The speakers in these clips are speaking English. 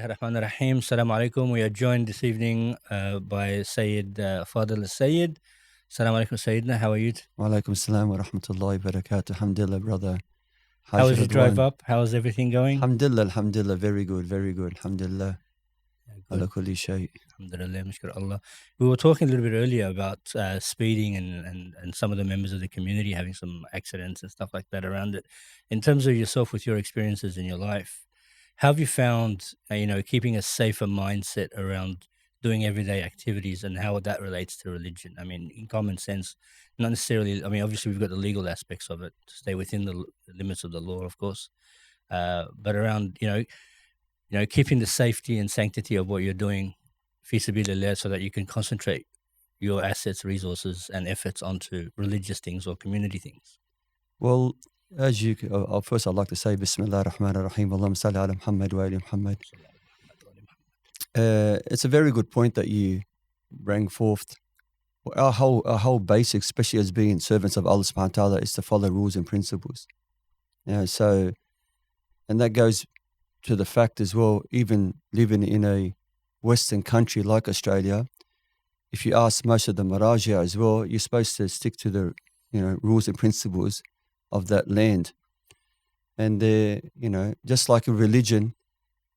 Bismillahirrahmanirrahim. Assalamu alaikum. We are joined this evening by Sayyid Fadel El-Sayed. Assalamu alaikum, Sayyidina. How are you? Wa alaikum assalam wa rahmatullahi wa barakatuh. Alhamdulillah, brother. How Hajj was your drive Radwan. up? How's everything going? Alhamdulillah, alhamdulillah. Very good, very good. Alhamdulillah. Ala kulli shay. Alhamdulillah, mashkur Allah. We were talking a little bit earlier about speeding and some of the members of the community having some accidents and stuff like that around it. In terms of yourself, with your experiences in your life, how have you found, keeping a safer mindset around doing everyday activities and how that relates to religion? I mean, in common sense, not necessarily. I mean, obviously, we've got the legal aspects of it to stay within the limits of the law, of course, but around, keeping the safety and sanctity of what you're doing, fi sabilillah, so that you can concentrate your assets, resources, and efforts onto religious things or community things. Well, as you, first I'd like to say Bismillah ar-Rahman ar-Rahim. Allahumma salli ala Muhammad wa ali Muhammad. It's a very good point that you bring forth. Our whole basic, especially as being servants of Allah subhanahu wa ta'ala, is to follow rules and principles. So, and that goes to the fact as well, even living in a Western country like Australia, if you ask most of the Marajia as well, you're supposed to stick to the rules and principles of that land. And they're, just like a religion,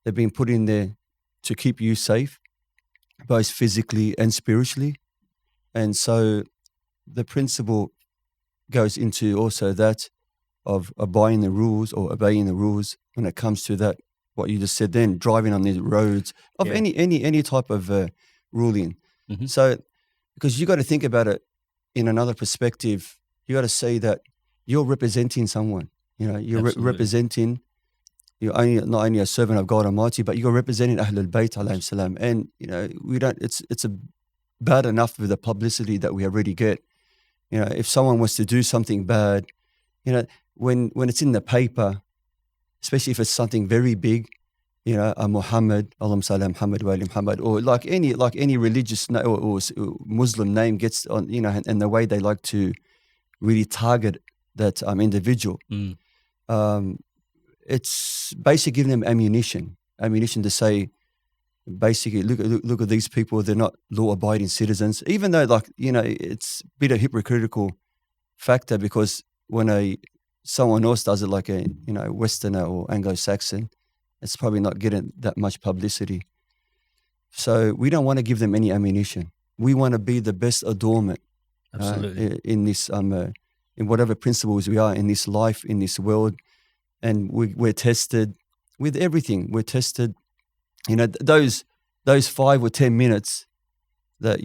they've been put in there to keep you safe, both physically and spiritually. And so the principle goes into also that of obeying the rules or obeying the rules when it comes to that, what you just said then, driving on the roads of any type of ruling. Mm-hmm. So, because you got to think about it in another perspective, you got to say that you're representing someone. You're representing. You're not only a servant of God Almighty, but you're representing Ahlul Bayt alayhim salam. And we don't. It's a bad enough with the publicity that we already get. If someone was to do something bad, when it's in the paper, especially if it's something very big, a Muhammad, Allahumma salli ala Muhammad wa ali Muhammad, or like any religious or Muslim name gets on, and the way they like to really target that individual. It's basically giving them ammunition to say, basically, look at these people, they're not law-abiding citizens, even though it's a bit of hypocritical factor, because when someone else does it, like a Westerner or Anglo-Saxon, it's probably not getting that much publicity. So we don't want to give them any ammunition. We want to be the best adornment in this in whatever principles we are in this life, in this world. And we're tested with everything. We're tested, those 5 or 10 minutes that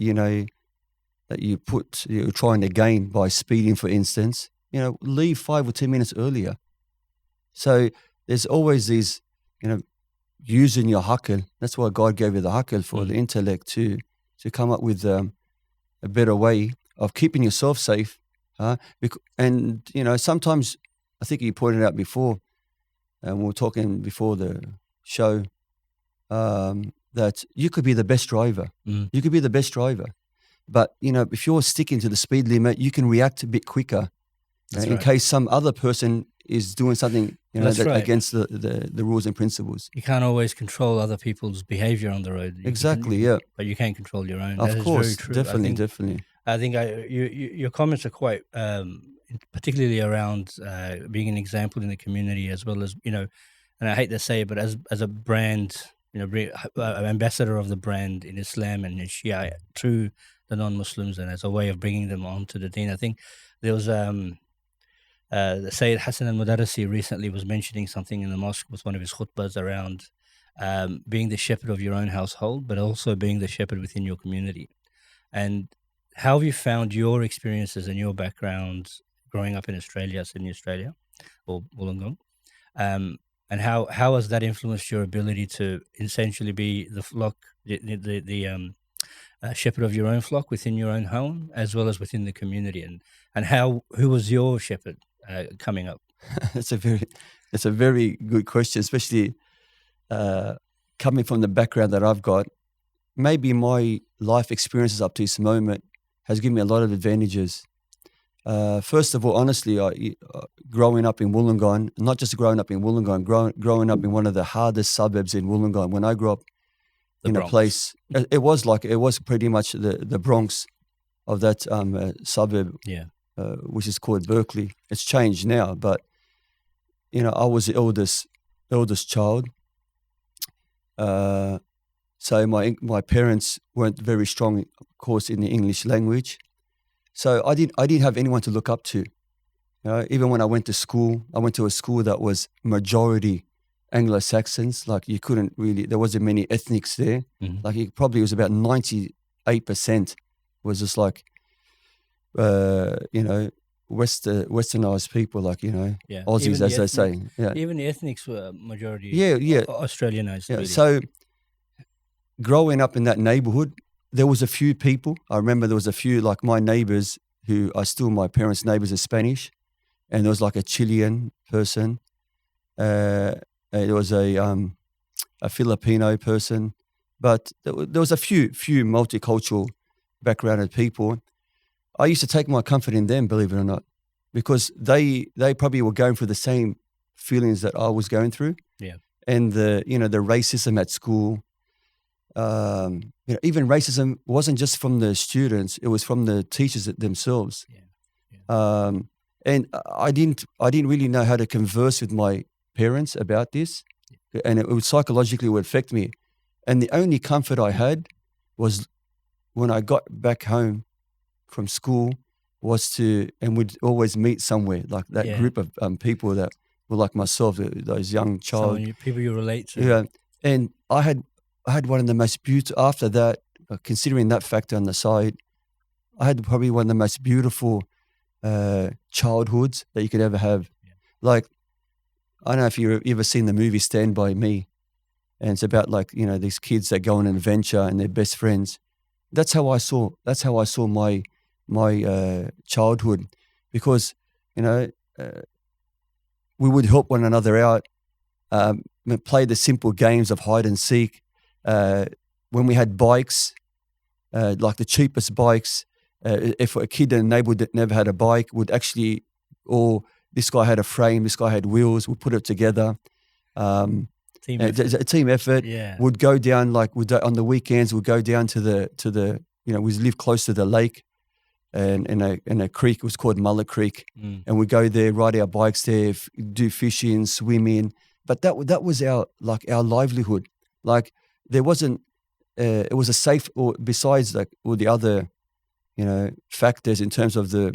that you're trying to gain by speeding, for instance. Leave 5 or 10 minutes earlier. So there's always these, using your hakal. That's why God gave you the hakal, for the intellect to come up with a better way of keeping yourself safe. And sometimes, I think you pointed out before, and we were talking before the show, that you could be the best driver. You could be the best driver. But, if you're sticking to the speed limit, you can react a bit quicker in case some other person is doing something against the rules and principles. You can't always control other people's behavior on the road. But you can control your own. Of course, is very true. Definitely. I think your comments are quite, particularly around being an example in the community, as well as, and I hate to say it, but as a brand, ambassador of the brand in Islam and in Shia to the non-Muslims, and as a way of bringing them onto the deen. I think there was Sayyid Hassan al-Mudarrisi recently was mentioning something in the mosque with one of his khutbahs around being the shepherd of your own household, but also being the shepherd within your community. And how have you found your experiences and your backgrounds growing up in Australia, Sydney, Australia, or Wollongong? And how has that influenced your ability to essentially be the flock, the shepherd of your own flock within your own home, as well as within the community? And who was your shepherd coming up? It's a very good question, especially coming from the background that I've got. Maybe my life experiences up to this moment has given me a lot of advantages First of all, honestly, growing up in Wollongong, not just growing up in Wollongong, growing up in one of the hardest suburbs in Wollongong. When I grew up The in Bronx. a place, it was pretty much the Bronx of that suburb, Yeah. which is called Berkeley. It's changed now, but I was the eldest child. So my parents weren't very strong, of course, in the English language. So I didn't have anyone to look up to. Even when I went to school, I went to a school that was majority Anglo-Saxons. Like you couldn't really, there wasn't many ethnics there. Mhm. Like it probably was about 98% was just like, westernized people, like, Yeah. Aussies, Even the as they say. Yeah. Even the ethnics were majority Yeah. Australianized. Yeah. Really. So growing up in that neighborhood, there was a few people. I remember there was a few, like my neighbors who are still my parents' neighbors are Spanish. And there was like a Chilean person. There was a Filipino person. But there was a few multicultural backgrounded people. I used to take my comfort in them, believe it or not, because they probably were going through the same feelings that I was going through. Yeah. And the racism at school. Even racism wasn't just from the students; it was from the teachers themselves. Yeah. And I didn't really know how to converse with my parents about this, and it would psychologically affect me. And the only comfort I had was when I got back home from school and we'd always meet somewhere, like that group of people that were like myself, those young child. People you relate to. Yeah, and I had one of the most beautiful, after that, considering that factor on the side, I had probably one of the most beautiful childhoods that you could ever have. Yeah. Like, I don't know if you've ever seen the movie Stand By Me, and it's about like, these kids that go on an adventure and they're best friends. That's how I saw my childhood, because, we would help one another out, play the simple games of hide and seek. When we had bikes, like the cheapest bikes, if a kid in a neighborhood that never had a bike would actually, or this guy had a frame, this guy had wheels, we'd put it together. Team effort. A team effort. Yeah. Would go down, like on the weekends, we'd go down to the we live close to the lake, and in a creek, it was called Mullet Creek, and we'd go there, ride our bikes there, do fishing, swimming. But that was our livelihood. Like there wasn't, it was a safe, or besides like all the other, factors in terms of the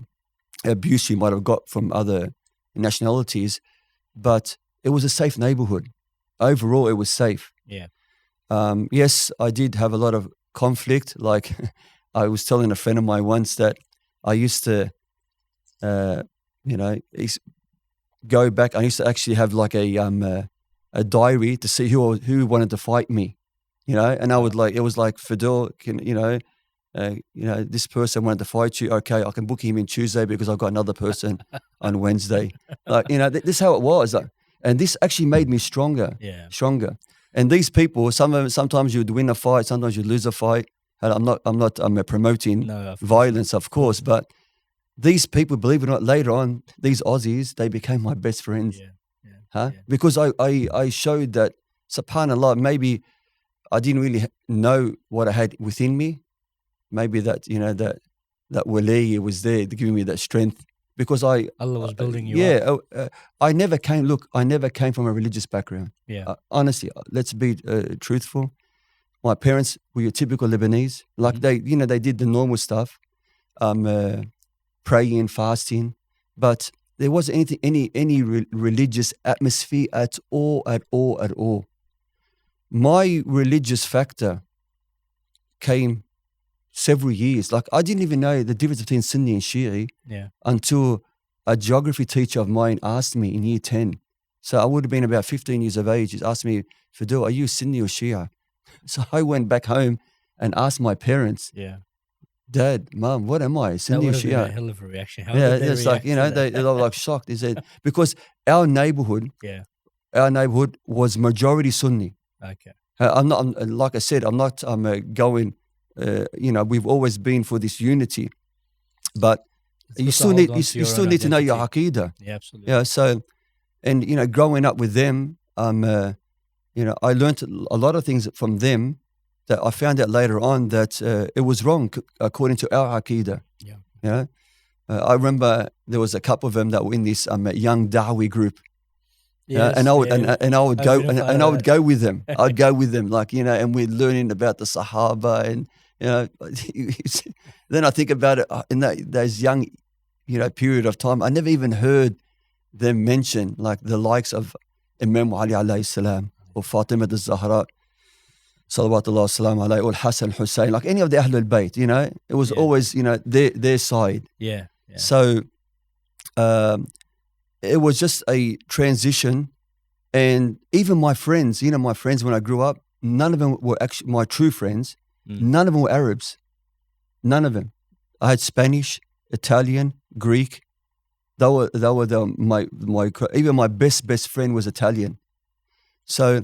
abuse you might have got from other nationalities, but it was a safe neighborhood. Overall, it was safe. Yeah. Yes, I did have a lot of conflict. Like I was telling a friend of mine once that I used to, go back. I used to actually have like a diary to see who wanted to fight me, and I would like, it was like, Fadel, this person wanted to fight you. Okay, I can book him in Tuesday because I've got another person on Wednesday. Like, this is how it was. Like, and this actually made me stronger. Yeah. Stronger. And these people, sometimes you'd win a fight, sometimes you'd lose a fight. And I'm not promoting violence, of course, but these people, believe it or not, later on, these Aussies, they became my best friends. Yeah. Because I showed that, subhanAllah, maybe I didn't really know what I had within me. Maybe that, that wali was there to give me that strength, because Allah was building you up. I never came from a religious background. Yeah. Honestly, let's be truthful. My parents were your typical Lebanese. Like they did the normal stuff, praying, fasting, but there wasn't any religious atmosphere at all. My religious factor came several years. Like I didn't even know the difference between Sunni and Shia until a geography teacher of mine asked me in year 10. So I would have been about 15 years of age. He asked me, Fadel, are you Sunni or Shia? So I went back home and asked my parents, Dad, Mom, what am I, Sunni or Shia? That would have been a hell of a reaction. How Yeah, did they it's like, they were like shocked. They said, because our neighborhood was majority Sunni. Okay. Like I said, I'm going, we've always been for this unity, but It's you good to still hold need on you, to you your still own need to know your identity. aqidah. Yeah, absolutely. Yeah, so, and growing up with them, I learned a lot of things from them that I found out later on that it was wrong according to our aqidah. Yeah. You know, I remember there was a couple of them that were in this young Dawi group. Yes, and I would yeah. and I would I've go been a part and of I would that. go with them. I'd go with them, and we're learning about the Sahaba, and then I think about it in those young, period of time. I never even heard them mention like the likes of Imam Ali alayhi salam or Fatima al-Zahra salawatullah salam alayhi or Hassan Hussein, like any of the Ahlul Bayt. It was always their side. Yeah, yeah. So it was just a transition. And even my friends, when I grew up, none of them were actually my true friends. None of them were Arabs. None of them. I had Spanish, Italian, Greek. They were my even my best friend was Italian. So,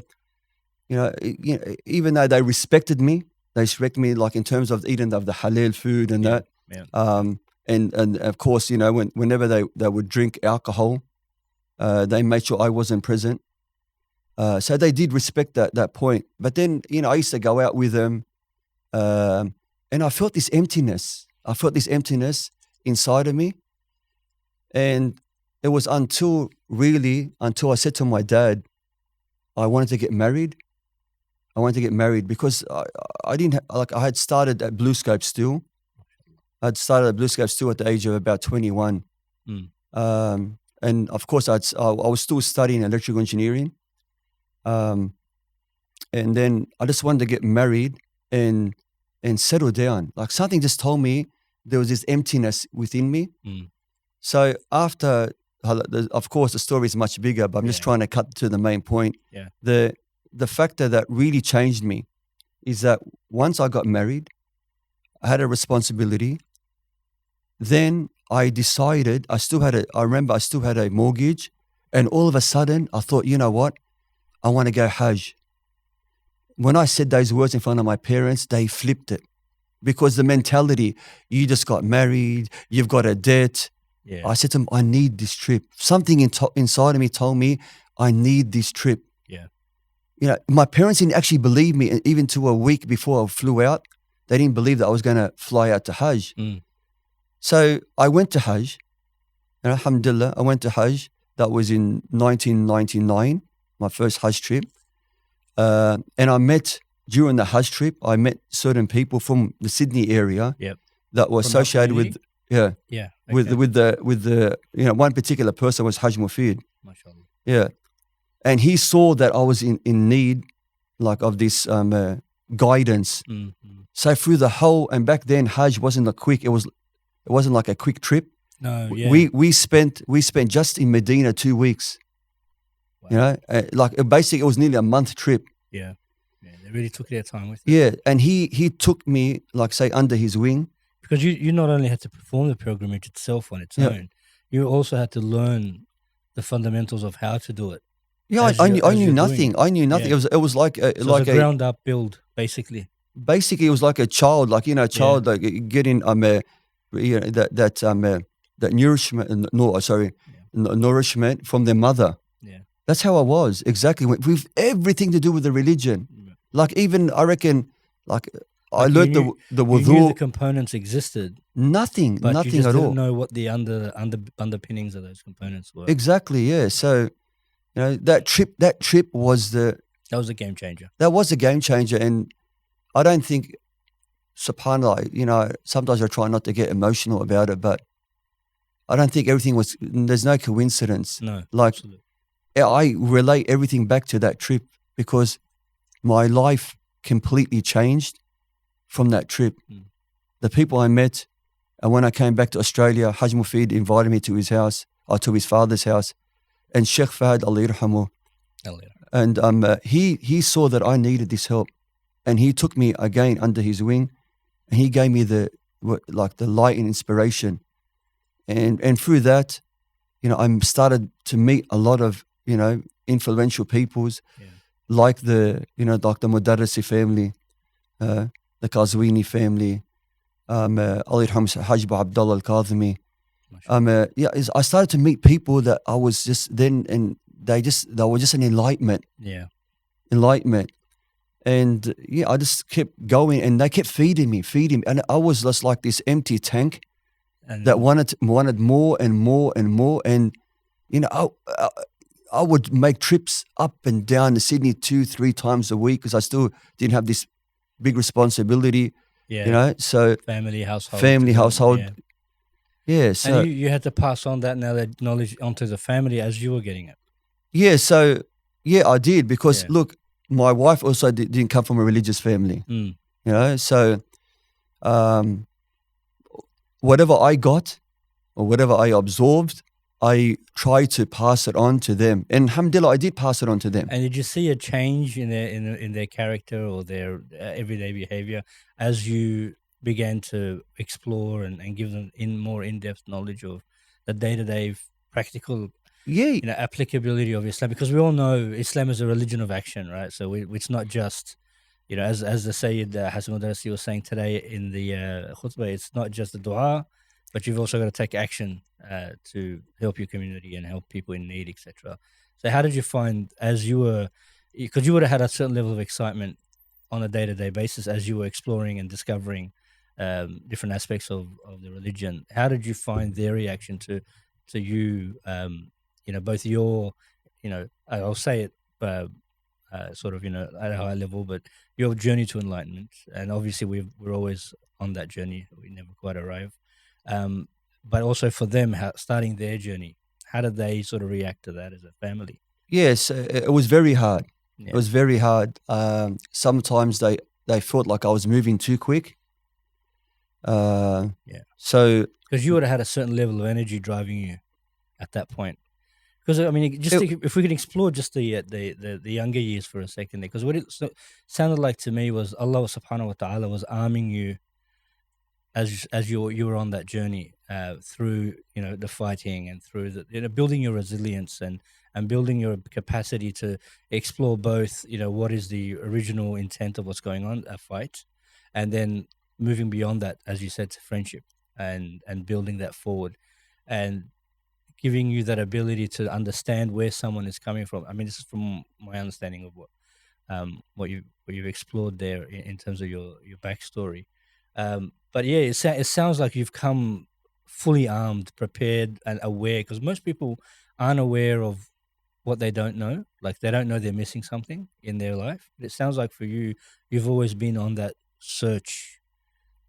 even though they respected me like in terms of eating of the halal food and that. Yeah. And of course, whenever they would drink alcohol, they made sure I wasn't present. So they did respect that point. But then, I used to go out with them, and I felt this emptiness. I felt this emptiness inside of me. And it was until I said to my dad, I wanted to get married. I wanted to get married because I didn't I had started at Blue Scope Still. I'd started at Blue Scope Still at the age of about 21. And of course, I was still studying electrical engineering. And then I just wanted to get married and settle down. Like something just told me there was this emptiness within me. So after, of course, the story is much bigger, but I'm just trying to cut to the main point. Yeah. The factor that really changed me is that once I got married, I had a responsibility. Then I decided I remember I still had a mortgage, and all of a sudden I thought, you know what? I want to go Hajj. When I said those words in front of my parents, they flipped it because the mentality, you just got married, you've got a debt. Yeah. I said to them, I need this trip. Something inside of me told me I need this trip. Yeah. My parents didn't actually believe me, even to a week before I flew out. They didn't believe that I was going to fly out to Hajj. So I went to Hajj, and alhamdulillah, I went to Hajj. That was in 1999, my first Hajj trip. And during the Hajj trip, I met certain people from the Sydney area that were associated with, with the one particular person was Hajj Mufid. MashaAllah. Yeah. And he saw that I was in need like of this guidance. So through the whole, and back then Hajj wasn't it wasn't like a quick trip. No, yeah. We spent just in Medina 2 weeks. Wow. Basically it was nearly a month trip. Yeah. They really took their time with it. Yeah, and he took me under his wing. Because you not only had to perform the pilgrimage itself on its own, you also had to learn the fundamentals of how to do it. Yeah, I knew nothing. I knew nothing. Yeah. It was like a ground up build, basically. Basically, it was like a child, like getting that nourishment. Nourishment from their mother. Yeah, that's how I was exactly with everything to do with the religion. Like even I reckon, I learned the wudu. You knew the components existed. Nothing you just at all. Didn't know what the underpinnings of those components were. Exactly. Yeah. So. That trip was that was a game changer. That was a game changer, and I don't think, subhanAllah, sometimes I try not to get emotional about it, but I don't think there's no coincidence. No, absolutely. I relate everything back to that trip because my life completely changed from that trip. The people I met, and when I came back to Australia, Hajj Mufid invited me to his house, or to his father's house. And Sheikh Fahd Allah yarhamu, and he saw that I needed this help, and he took me again under his wing, and he gave me the light and inspiration, and through that, I started to meet a lot of influential peoples, like the Dr. Mudarrisi family, the Qazwini family, Allah yarhamu Hajj Abdullah Al-Kadhimi. mashallah. I started to meet people that I was just then, and they were just an enlightenment. Yeah. Enlightenment. And I just kept going, and they kept feeding me, and I was just like this empty tank And that wanted more and more and more. And I would make trips up and down to Sydney 2-3 times a week because I still didn't have this big responsibility. yeah, So family, household. household. Yeah. So And you had to pass on that knowledge onto the family as you were getting it. so I did, because Yeah. look, my wife also didn't come from a religious family. So whatever I got or whatever I absorbed, I tried to pass it on to them, and alhamdulillah, I did pass it on to them. And did you see a change in their character or their everyday behavior as you began to explore and give them more in-depth knowledge of the day-to-day practical Yeah, applicability of Islam? Because we all know Islam is a religion of action, right? So it's not just as the Sayyid Hassan al-Darsi was saying today in the khutbah, it's not just the dua, but you've also got to take action to help your community and help people in need, etc. So how did you find, as you were, because you would have had a certain level of excitement on a day-to-day basis as you were exploring and discovering different aspects of the religion, how did you find their reaction to you, both your, I'll say it sort of, at a high level, but your journey to enlightenment, and obviously we're always on that journey, we never quite arrive, but also for them, starting their journey, how did they sort of react to that as a family? yes, it was very hard. Yeah. It was very hard. Sometimes they felt like I was moving too quick. So because you would have had a certain level of energy driving you at that point. Because I mean, if we could explore just the younger years for a second, there, because what it sounded like to me was Allah Subhanahu wa Taala was arming you as you were on that journey through the fighting and through the building your resilience and building your capacity to explore both what is the original intent of what's going on, a fight, and then moving beyond that, as you said, to friendship and building that forward and giving you that ability to understand where someone is coming from. I mean, this is from my understanding of what you've explored there in terms of your backstory. But yeah, it sounds like you've come fully armed, prepared, and aware. Because most people aren't aware of what they don't know. Like they don't know they're missing something in their life. But it sounds like for you, you've always been on that search,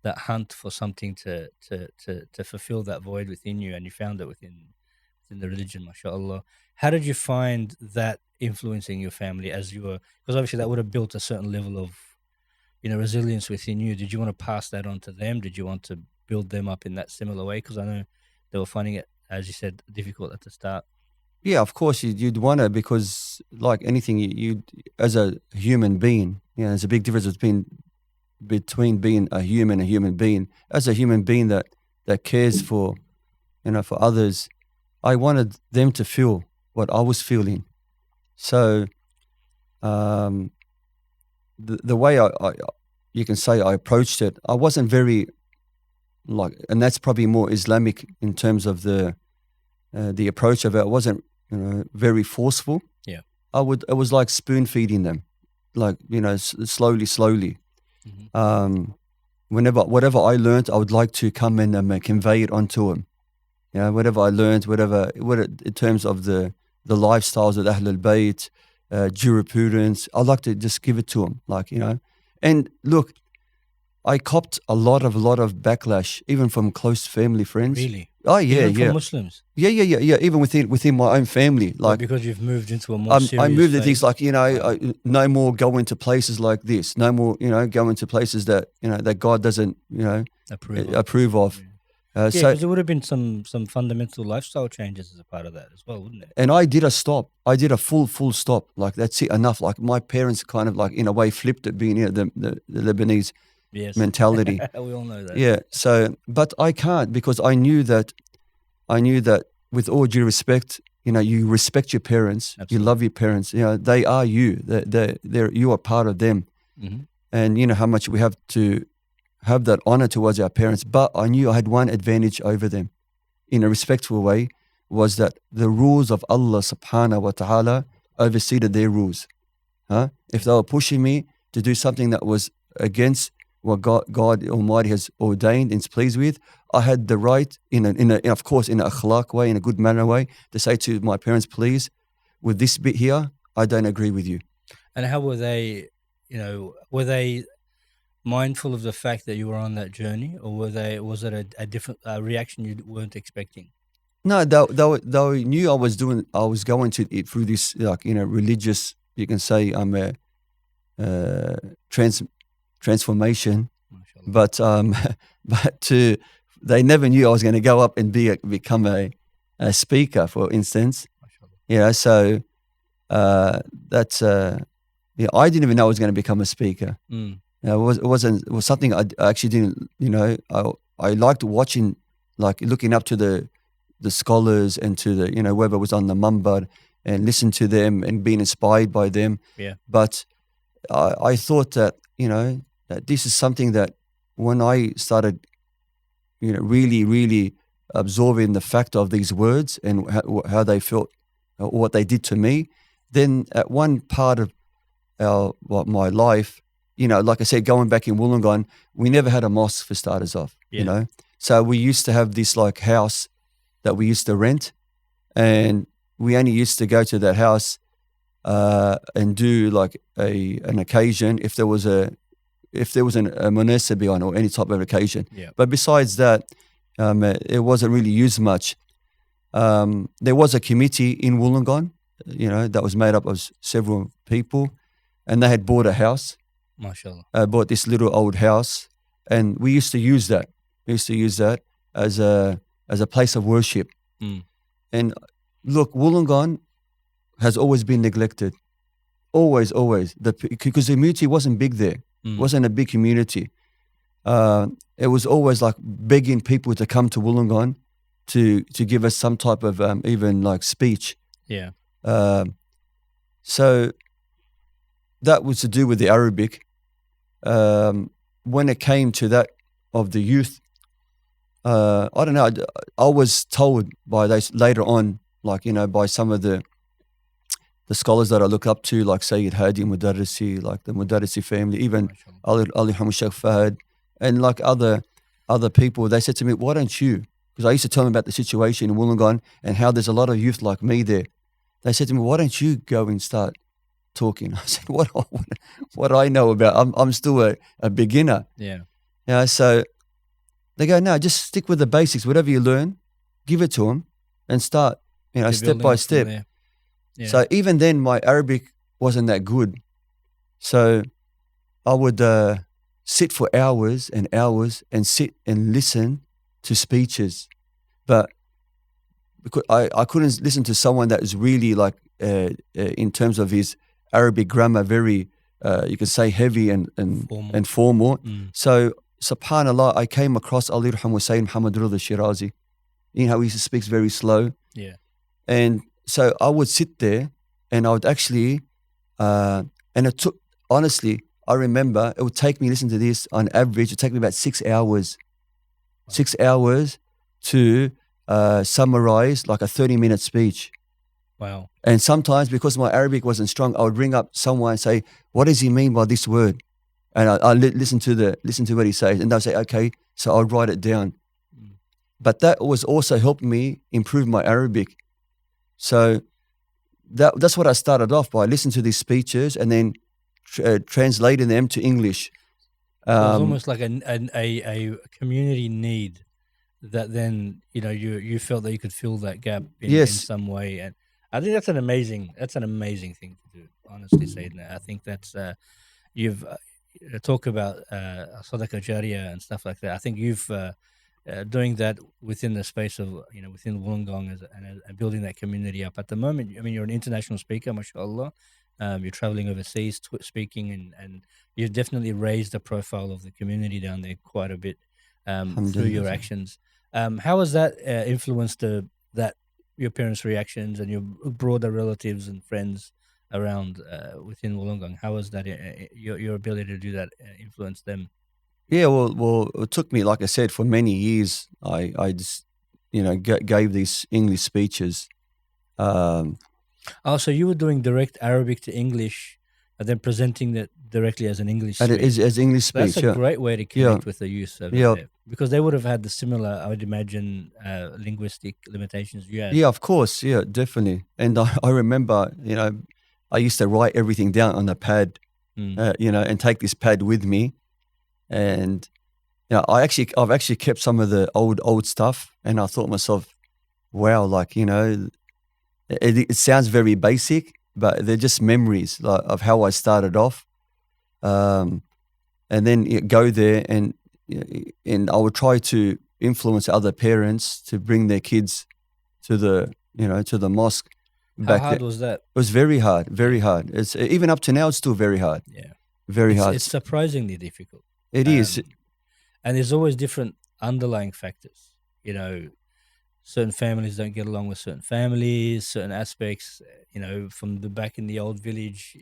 that hunt for something to fulfill that void within you, and you found it within the religion, mashallah. How did you find that influencing your family as you were, because obviously that would have built a certain level of resilience within you? Did you want to pass that on to them? Did you want to build them up in that similar way? Because I know they were finding it, as you said, difficult at the start. Yeah, of course you'd want to, because like anything, you as a human being, there's a big difference between being a human being. As a human being that cares for for others, I wanted them to feel what I was feeling. So the way I you can say I approached it, I wasn't very and that's probably more Islamic in terms of the approach of it. I wasn't very forceful. Yeah, it was like spoon feeding them, like slowly. Mm-hmm. Whatever I learned, I would like to come and convey it onto them. Whatever I learned, in terms of the lifestyles of Ahl al-Bayt, jurisprudence, I'd like to just give it to them, And look, I copped a lot of backlash, even from close family friends. Really? Oh yeah, even from Muslims? Yeah. Even within my own family, because you've moved into a more serious I moved to phase. things no more go into places like this. No more, go into places that that God doesn't approve of. Yeah, because there would have been some fundamental lifestyle changes as a part of that as well, wouldn't it? And I did a stop. I did a full stop. Like, that's it, enough. Like, my parents kind of in a way flipped it, being the Lebanese mentality. We all know that. Yeah. So, but I can't, because I knew that with all due respect, you respect your parents. Absolutely. You love your parents. They are you. They're you are part of them. Mm-hmm. And how much we have to have that honor towards our parents. But I knew I had one advantage over them. in a respectful way was that the rules of Allah subhanahu wa ta'ala overseeded their rules. Huh? If they were pushing me to do something that was against what God Almighty has ordained and is pleased with, I had the right, of course, in an akhlaq way, in a good manner way, to say to my parents, please, with this bit here, I don't agree with you. And how were they, were they mindful of the fact that you were on that journey, or was it a different reaction you weren't expecting? No, they knew I was going to it through this, religious, you can say, transformation, but they never knew I was going to go up and become a speaker, for instance. So that's I didn't even know I was going to become a speaker. It was something I actually didn't. I liked watching, like looking up to the scholars and to the whoever was on the mumbar and listen to them and being inspired by them. Yeah. But I thought that that this is something that when I started really, really absorbing the fact of these words and how they felt, what they did to me, then at one part of my life, like I said, going back in Wollongong, we never had a mosque for starters off, So we used to have this like house that we used to rent, and we only used to go to that house and do like an occasion if there was a munasabah on or any type of occasion. Yeah. But besides that, it wasn't really used much. There was a committee in Wollongong, that was made up of several people, and they had bought a house. MashaAllah. Bought this little old house, and we used to use that. We used to use that as a place of worship. And look, Wollongong has always been neglected. Always. Because the community wasn't big there. It wasn't a big community. It was always like begging people to come to Wollongong to give us some type of even like speech. Yeah. So that was to do with the Arabic. When it came to that of the youth, I don't know. I was told by those later on, like by some of the scholars that I look up to, like Sayyid Hadi Mudarrisi, like the Mudarrisi family, even Ali Hamid Sheikh Fahad, and like other people. They said to me, "Why don't you?" Because I used to tell them about the situation in Wollongong and how there's a lot of youth like me there. They said to me, "Why don't you go and start talking?" I said, "What I know about? I'm still a beginner." Yeah. So they go, "No, just stick with the basics. Whatever you learn, give it to them, and start. Step by step." Yeah. So even then, my Arabic wasn't that good. So I would sit for hours and hours and sit and listen to speeches, but because I couldn't listen to someone that is really like in terms of his Arabic grammar very you could say heavy and formal. So subhanallah, I came across Ali Sayyid Muhammad Rida Shirazi. How he speaks very slow. Yeah. And so I would sit there and I would actually and it took, honestly, I remember it would take me, listen to this, on average, it would take me about 6 hours. 6 hours to summarize like a 30-minute speech. Wow. And sometimes, because my Arabic wasn't strong, I would ring up someone and say, "What does he mean by this word?" And I listen to what he says, and they'll say, "Okay," so I'll write it down. But that was also helped me improve my Arabic. So that's what I started off by, listening to these speeches and then translating them to English. It was almost like a community need that then you felt that you could fill that gap in some way, and I think that's an amazing thing to do. Honestly, Sayyidina, I think that's you've talk about Sadaqah Jariyah and stuff like that. I think you've doing that within the space of within Wollongong and building that community up. At the moment, I mean, you're an international speaker, mashallah. You're traveling overseas speaking, and you've definitely raised the profile of the community down there quite a bit through your actions. How has that influenced your parents' reactions and your broader relatives and friends around within Wollongong? How has that your ability to do that influenced them? Yeah, well, it took me, like I said, for many years. I just gave these English speeches. So you were doing direct Arabic to English and then presenting that directly as an English And speech. as English speech. That's a great way to connect with the youth over Yeah. there. Because they would have had the similar, I would imagine, linguistic limitations you had. Yeah, of course. Yeah, definitely. And I remember, I used to write everything down on a pad, and take this pad with me. And I've actually kept some of the old stuff, and I thought to myself, wow, like, it sounds very basic, but they're just memories of how I started off. And then go there, and I would try to influence other parents to bring their kids to the mosque. How hard was that? It was very hard, very hard. It's even up to now, it's still very hard. Yeah, very hard. It's surprisingly difficult. It is, and there's always different underlying factors. Certain families don't get along with certain families, certain aspects, from the back in the old village,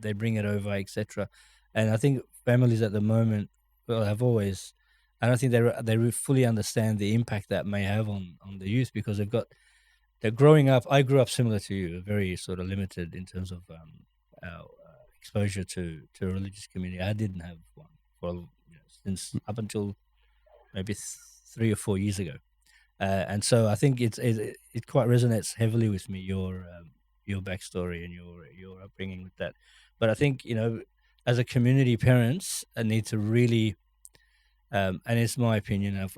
they bring it over, etc. And I think families at the moment, have always, I don't think they fully understand the impact that may have on the youth, because they're growing up. I grew up similar to you, very sort of limited in terms of our exposure to a religious community. I didn't have one since up until maybe 3 or 4 years ago. And so I think it quite resonates heavily with me, your backstory and your upbringing with that. But I think as a community, parents need to really, and it's my opinion. Of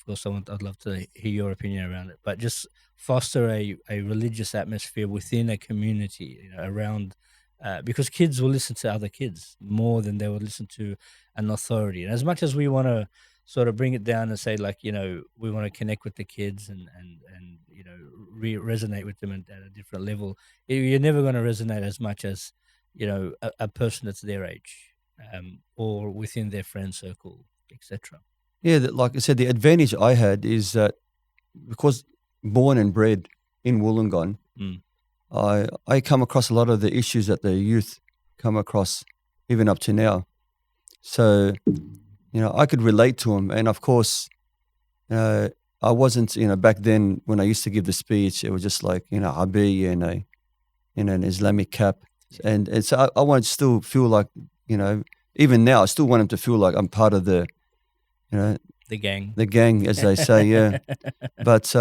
course, I'd love to hear your opinion around it. But just foster a religious atmosphere within a community, around, because kids will listen to other kids more than they would listen to an authority. And as much as we want to sort of bring it down and say, like, we want to connect with the kids and resonate with them at a different level, you're never going to resonate as much as a person that's their age, or within their friend circle, etc. Yeah, like I said, the advantage I had is that because born and bred in Wollongong, I come across a lot of the issues that the youth come across even up to now. So I could relate to them. And of course, I wasn't, back then when I used to give the speech, it was just like, Abi and an Islamic cap. And so I want to still feel like, even now, I still want them to feel like I'm part of the gang, as they say, yeah. But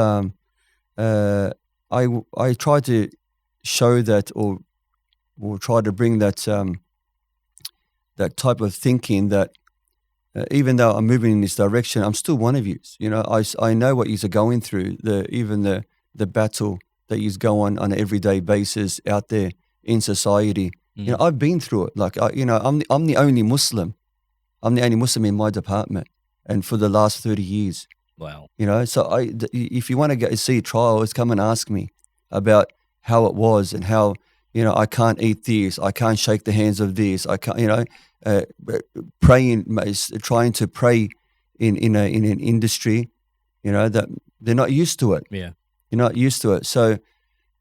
I try to show that, or try to bring that that type of thinking that, even though I'm moving in this direction, I'm still one of you. I know what you're going through, even the battle that you go on an everyday basis out there in society. I've been through it. Like, I'm the only Muslim. I'm the only Muslim in my department, and for the last 30 years. Wow. So if you want to go see trials, come and ask me about how it was, and how, I can't eat this, I can't shake the hands of this, I can't, praying, trying to pray in an industry, that they're not used to it. Yeah, you're not used to it. So,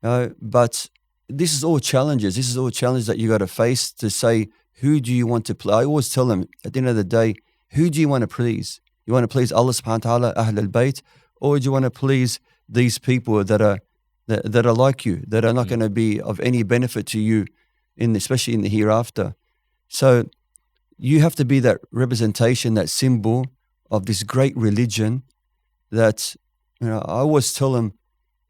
but this is all challenges. This is all challenges that you got to face, to say, who do you want to please? I always tell them, at the end of the day, who do you want to please? You want to please Allah subhanahu wa ta'ala, Ahl al-Bayt, or do you want to please these people that are like you, that are not going to be of any benefit to you, especially in the hereafter? So you have to be that representation, that symbol of this great religion that, I always tell them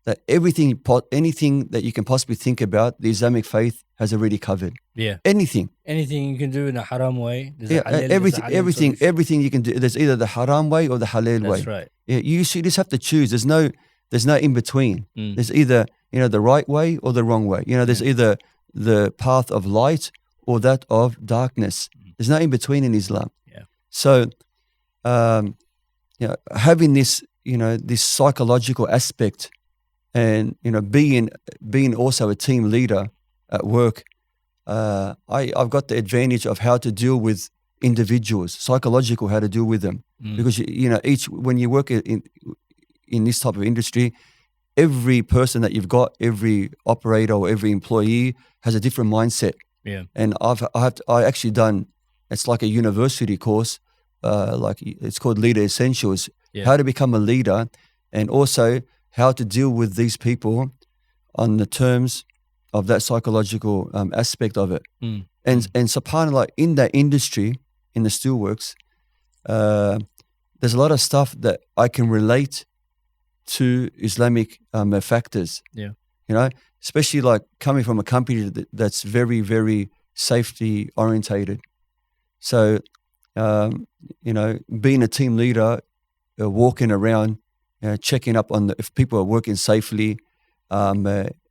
that anything that you can possibly think about, the Islamic faith has already covered. Yeah. Anything you can do in a haram way. Everything you can do. There's either the haram way or the halal way. That's right. Yeah, you just have to choose. There's no in between. There's either, the right way or the wrong way. There's either the path of light or that of darkness. There's no in between in Islam. Yeah. So, having this, this psychological aspect, and being also a team leader at work, I've got the advantage of how to deal with individuals, psychological, how to deal with them, because when you work in this type of industry, every person that you've got, every operator or every employee has a different mindset. Yeah. And I actually done, it's like a university course, like it's called Leader Essentials, how to become a leader. and also how to deal with these people on the terms of that psychological aspect of it. And subhanAllah, in that industry, in the steelworks, there's a lot of stuff that I can relate to Islamic factors. Yeah. You know, especially like coming from a company that's very, very safety orientated. So, you know, being a team leader, walking around, checking up on if people are working safely,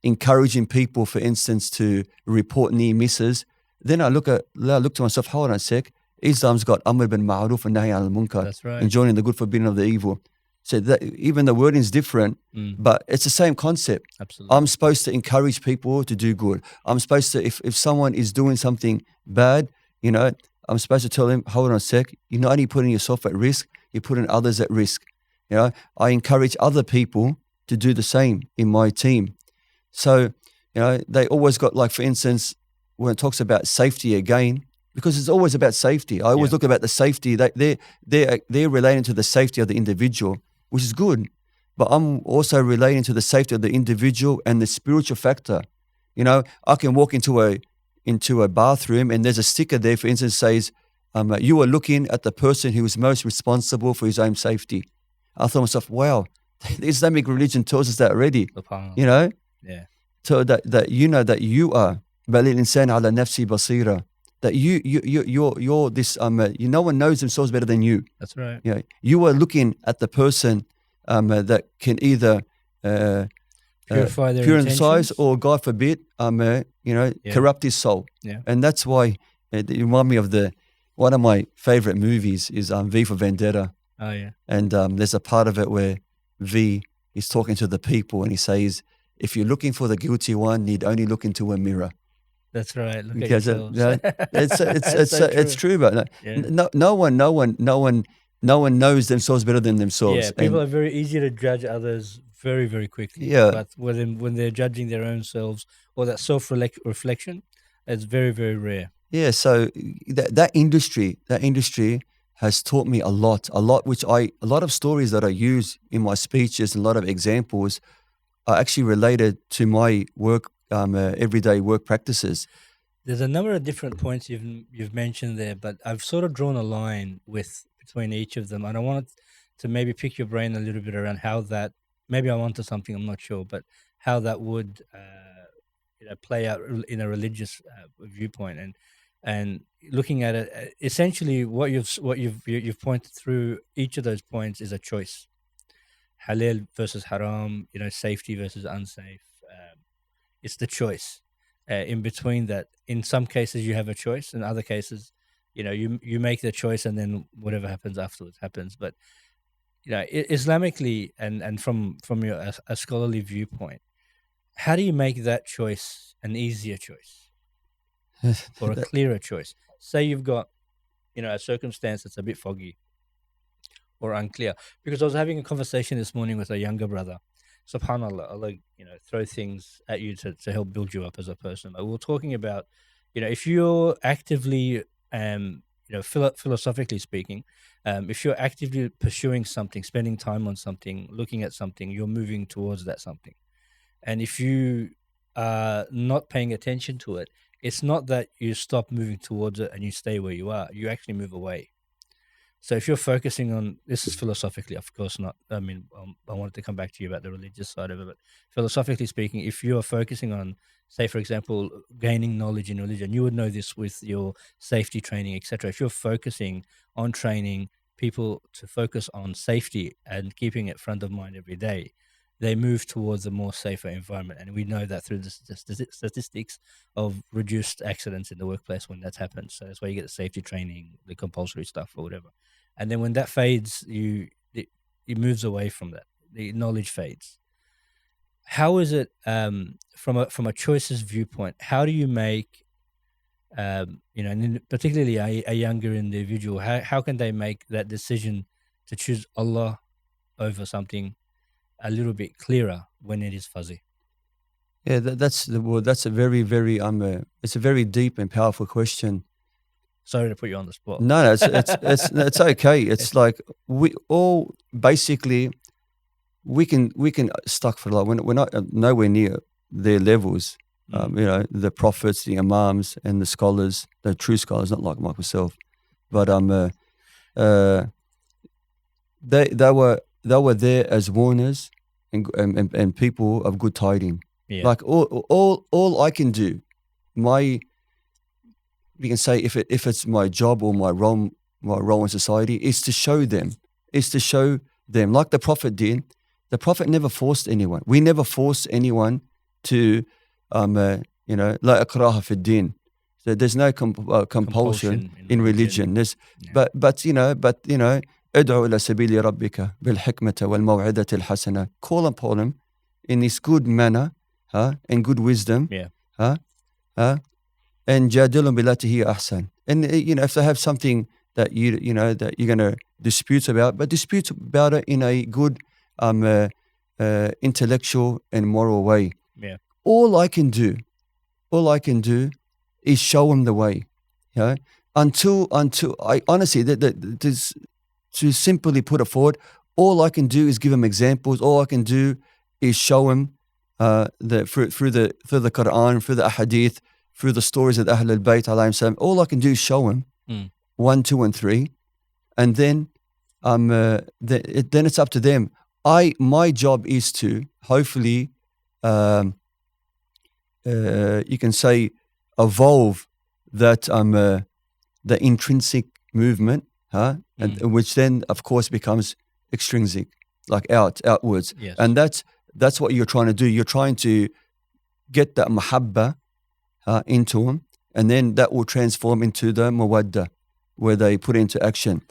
encouraging people, for instance, to report near misses. Then I look to myself, hold on a sec, Islam's got Amr bin Ma'ruf and Nahy al Munkar, That's right. enjoining the good, forbidding of the evil. So that even the wording is different, but it's the same concept. Absolutely. I'm supposed to encourage people to do good. I'm supposed to, if someone is doing something bad, you know, I'm supposed to tell them, hold on a sec, you're not only putting yourself at risk, you're putting others at risk. You know, I encourage other people to do the same in my team. So, you know, they always got, like, for instance, when it talks about safety again, because it's always about safety. I always look about the safety. They're relating to the safety of the individual, which is good. But I'm also relating to the safety of the individual and the spiritual factor. You know, I can walk into a bathroom and there's a sticker there, for instance, says, you are looking at the person who is most responsible for his own safety. I thought to myself, wow, the Islamic religion tells us that already. You know? Yeah. So that you know that you are بَلِ الْإِنسَانَ عَلَى نَفْسِهِ بَصِيرًا, that you're this no one knows themselves better than you. That's right. Yeah, you are looking at the person that can either Purify their pure in intentions. size or, God forbid, corrupt his soul. Yeah. And that's why it reminds me of one of my favorite movies is V for Vendetta. Oh yeah. And there's a part of it where V is talking to the people and he says, if you're looking for the guilty one, you'd only look into a mirror. That's right. Look at Because yourselves. it's true, but no one knows themselves better than themselves. Yeah, people are very easy to judge others very, very quickly. Yeah. But when they're judging their own selves or that self-reflection, it's very, very rare. Yeah, so that industry has taught me a lot, which a lot of stories that I use in my speeches and a lot of examples are actually related to my work, everyday work practices. There's a number of different points you've mentioned there, but I've sort of drawn a line between each of them, and I wanted to maybe pick your brain a little bit around how that, maybe I'm onto something, I'm not sure, but how that would play out in a religious viewpoint, and looking at it, essentially what you've pointed through each of those points is a choice. Halal versus haram, safety versus unsafe. It's the choice. In between that, in some cases you have a choice, in other cases, you make the choice and then whatever happens afterwards happens. But Islamically and from a scholarly viewpoint, how do you make that choice an easier choice or a clearer choice? Say you've got a circumstance that's a bit foggy or unclear, because I was having a conversation this morning with a younger brother. SubhanAllah, Allah, throw things at you to help build you up as a person. Like we were talking about, if you're actively, philosophically speaking, if you're actively pursuing something, spending time on something, looking at something, you're moving towards that something. And if you are not paying attention to it, it's not that you stop moving towards it and you stay where you are. You actually move away. So if you're focusing on, this is philosophically, of course not, I mean, I wanted to come back to you about the religious side of it, but philosophically speaking, if you are focusing on, say, for example, gaining knowledge in religion, you would know this with your safety training, etc. If you're focusing on training people to focus on safety and keeping it front of mind every day, they move towards a more safer environment. And we know that through the statistics of reduced accidents in the workplace when that's happened. So that's why you get the safety training, the compulsory stuff or whatever. And then when that fades, it moves away from that. The knowledge fades. How is it from a choices viewpoint? How do you make, and particularly a younger individual, how can they make that decision to choose Allah over something a little bit clearer when it is fuzzy? Yeah, that's a very, very it's a very deep and powerful question. Sorry to put you on the spot. No, it's okay. It's like we all basically we can stuck for like we're not nowhere near their levels. The prophets, the imams, and the scholars, the true scholars, not like myself, but they were there as warners and people of good tiding. Yeah. Like all I can do, you can say if it's my job or my role in society is to show them, like the Prophet did. The Prophet never forced anyone. We never force anyone to, la ikraha fi din. So there's no compulsion in religion. But ادعو إلى سبيل ربك بالحكمة والموعظة الحسنة. Call upon him in this good manner, and good wisdom, and جادلهم بالتي هي أحسن. And if they have something that that you're going to dispute about, but dispute about it in a good intellectual and moral way. Yeah. All I can do is show them the way. Until I honestly, to simply put it forward, all I can do is give them examples. All I can do is show them through the Quran, through the Ahadith, through the stories of the Ahl al-Bayt alayhim salam. All I can do is show them 1, 2, and 3, and then it's up to them. My job is to hopefully, you can say, evolve that the intrinsic movement, and which then of course becomes extrinsic, like outwards. Yes. And that's what you're trying to do. You're trying to get that mahabba into them, and then that will transform into the mawadda, where they put it into action.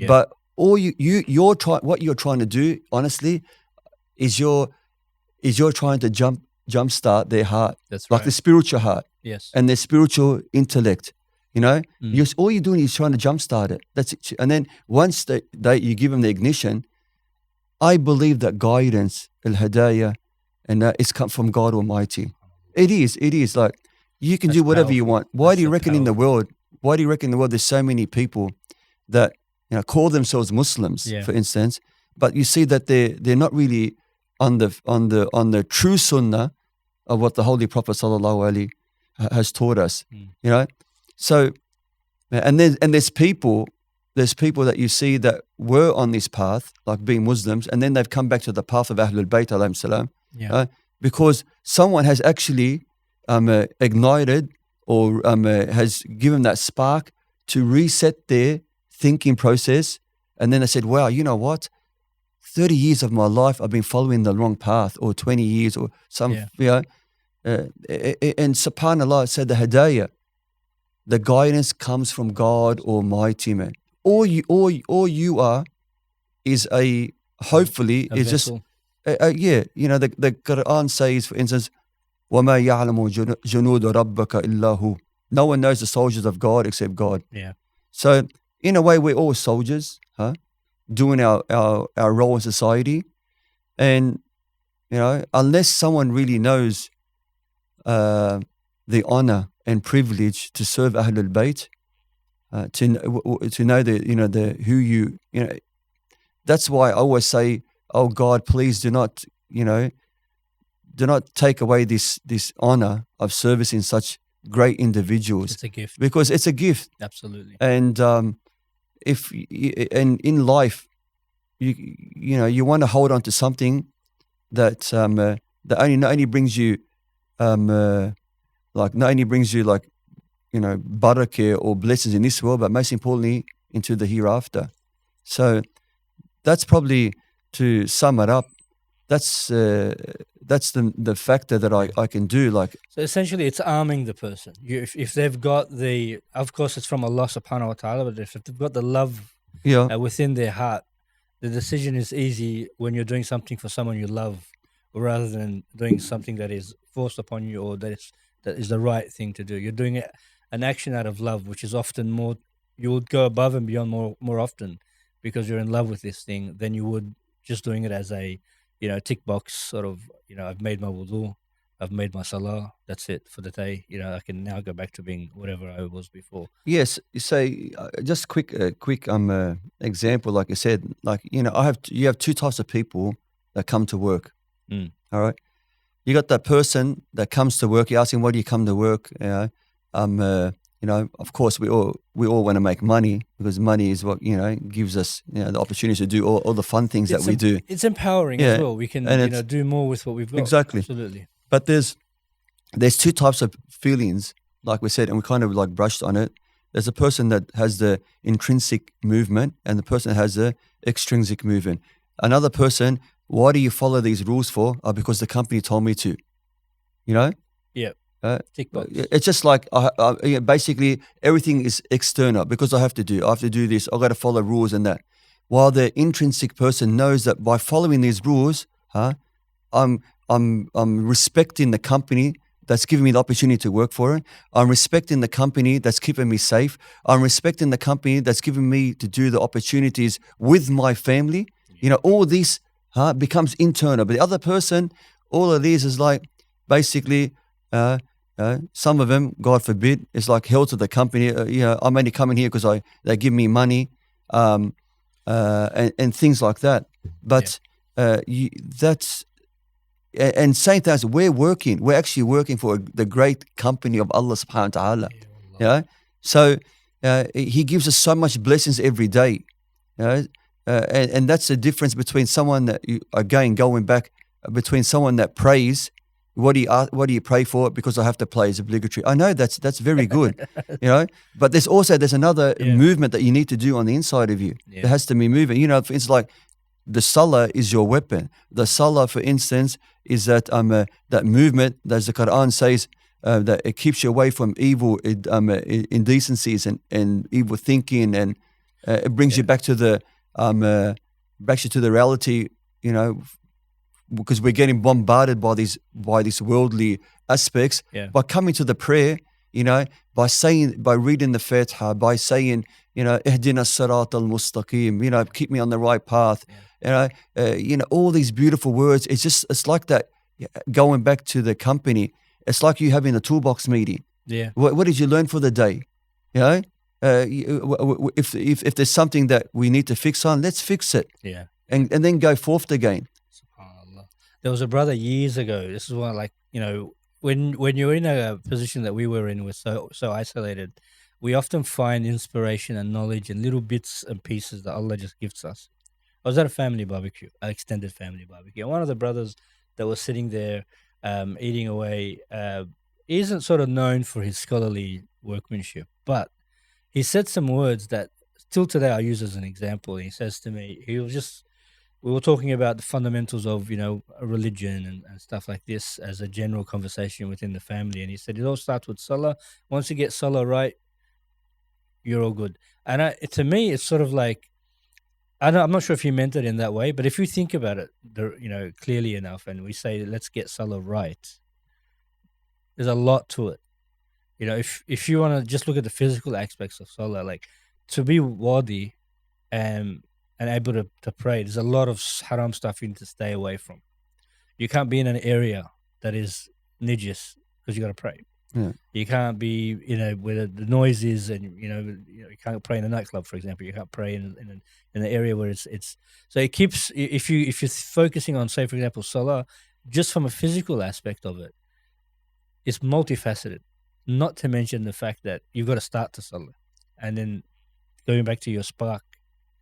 But all what you're trying to do, honestly, is you're trying to jumpstart their heart. That's like right. the spiritual heart. Yes. And their spiritual intellect. All you're doing is trying to jumpstart it. That's it. And then once you give them the ignition, I believe that guidance, al-hadayah, and that is come from God Almighty. It is like you can do whatever you want. Why do you reckon in the world there's so many people that call themselves Muslims, for instance, but you see that they're not really on the true sunnah of what the Holy Prophet sallallahu alaihi has taught us. So, and there's people that you see that were on this path, like being Muslims, and then they've come back to the path of Ahlul Bayt alayhim salam, because someone has actually ignited or has given that spark to reset their thinking process. And then they said, wow, you know what? 30 years of my life I've been following the wrong path, or 20 years or some, and subhanAllah said the hadayah, the guidance comes from God Almighty, man. All you are is hopefully a is vessel. just, the Quran says, for instance, وَمَا يَعْلَمُ جُنُودَ رَبَّكَ إِلَّا هُ. No one knows the soldiers of God except God. Yeah. So in a way, we're all soldiers, doing our role in society. And, unless someone really knows the honor and privilege to serve Ahlul Bayt, to know who you that's why I always say, oh God, please do not take away this honor of servicing such great individuals. It's a gift. Because it's a gift. Absolutely. And in life, you want to hold on to something that that not only brings you barakah or blessings in this world, but most importantly into the hereafter. So that's probably, to sum it up, that's the factor that I can do. Like, so essentially, it's arming the person. If they've got of course, it's from Allah Subhanahu wa Taala, but if they've got the love within their heart, the decision is easy when you're doing something for someone you love, rather than doing something that is forced upon you, or that is the right thing to do. You're doing an action out of love, which is often more. You would go above and beyond more often because you're in love with this thing than you would just doing it as a tick box sort of. I've made my wudu, I've made my salah. That's it for the day. I can now go back to being whatever I was before. Yes. So just quick example, like I said, like you have two types of people that come to work. Mm. All right. You got that person that comes to work. You ask him, why do you come to work? Of course, we all want to make money, because money is what gives us the opportunity to do all the fun things that we do. It's empowering as well. We can do more with what we've got. Exactly. Absolutely. But there's two types of feelings, like we said, and we kind of like brushed on it. There's a person that has the intrinsic movement, and the person that has the extrinsic movement. Another person, why do you follow these rules for? Because the company told me to. Yeah. Tick box. It's just like basically everything is external, because I have to do this. I got to follow rules and that. While the intrinsic person knows that by following these rules, I'm respecting the company that's giving me the opportunity to work for it. I'm respecting the company that's keeping me safe. I'm respecting the company that's giving me to do the opportunities with my family. All this becomes internal. But the other person, all of these is like basically. Some of them, God forbid, is like hell to the company. I'm only coming here because they give me money, and things like that. But that's and same thing as we're actually working for the great company of Allah Subhanahu wa Taala. So He gives us so much blessings every day. And that's the difference between someone that going back between someone that prays. What do you pray for? Because I have to pray is obligatory. I know that's very good, But there's another movement that you need to do on the inside of you. There has to be moving. It's like the salah is your weapon. The salah, for instance, is that that movement that the Quran says that it keeps you away from evil indecencies and evil thinking, and it brings you back to the reality. Because we're getting bombarded by these worldly aspects. By coming to the prayer, by reading the Fatiha, by saying, Ihdina Sirat al-Mustaqim, keep me on the right path. All these beautiful words. It's like that. Going back to the company, it's like you having a toolbox meeting. What did you learn for the day? If there's something that we need to fix on, let's fix it. And then go forth again. There was a brother years ago. This is why, when you're in a position that we were in, we're so isolated. We often find inspiration and knowledge in little bits and pieces that Allah just gives us. I was at a family barbecue, an extended family barbecue, and one of the brothers that was sitting there eating away isn't sort of known for his scholarly workmanship, but he said some words that still today I use as an example. He says to me, we were talking about the fundamentals of, a religion and stuff like this as a general conversation within the family. And he said, it all starts with salah. Once you get salah right, you're all good. And to me, it's sort of like, I'm not sure if he meant it in that way, but if you think about it, clearly enough, and we say, let's get salah right, there's a lot to it. If you want to just look at the physical aspects of salah, like to be wadi, and able to pray, there's a lot of haram stuff you need to stay away from. You can't be in an area that is najis because you got to pray. You can't be, where the noise is, and you can't pray in a nightclub, for example. You can't pray in an area where it's. So it keeps, if you're focusing on, say, for example, salah, just from a physical aspect of it, it's multifaceted. Not to mention the fact that you've got to start to salah, and then going back to your spark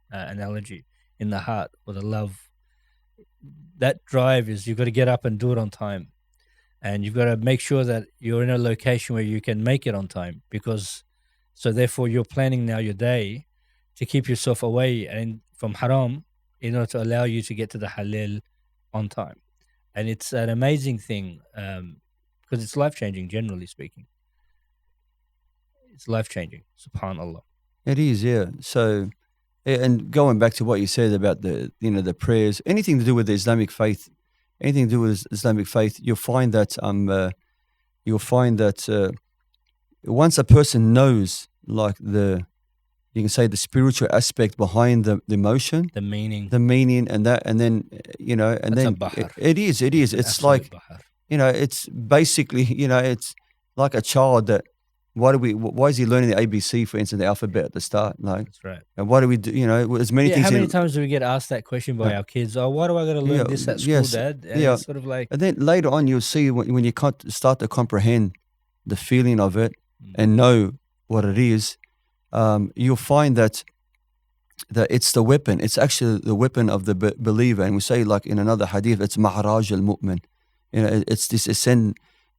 analogy, in the heart or the love, that drive is you've got to get up and do it on time, and you've got to make sure that you're in a location where you can make it on time, so therefore you're planning now your day to keep yourself away and from haram in order to allow you to get to the halal on time. And it's an amazing thing, because it's life-changing, generally speaking. It's life-changing, subhanallah. It is, yeah. So, and going back to what you said about the prayers, anything to do with the Islamic faith, you'll find that once a person knows, like you can say, the spiritual aspect behind the emotion, the meaning, and that, and then it is. It's absolute like bahar. It's basically it's like a child that Why is he learning the ABC, for instance, the alphabet at the start? Like, That's right. and why do we do? As many things. How many times do we get asked that question by our kids? Oh, why do I got to learn this at school, yes, Dad? And yeah. it's sort of like, And then later on, you'll see when you can't start to comprehend the feeling of it and know what it is, you'll find that it's the weapon. It's actually the weapon of the believer. And we say, like in another hadith, it's maharaj al-mu'min. It's this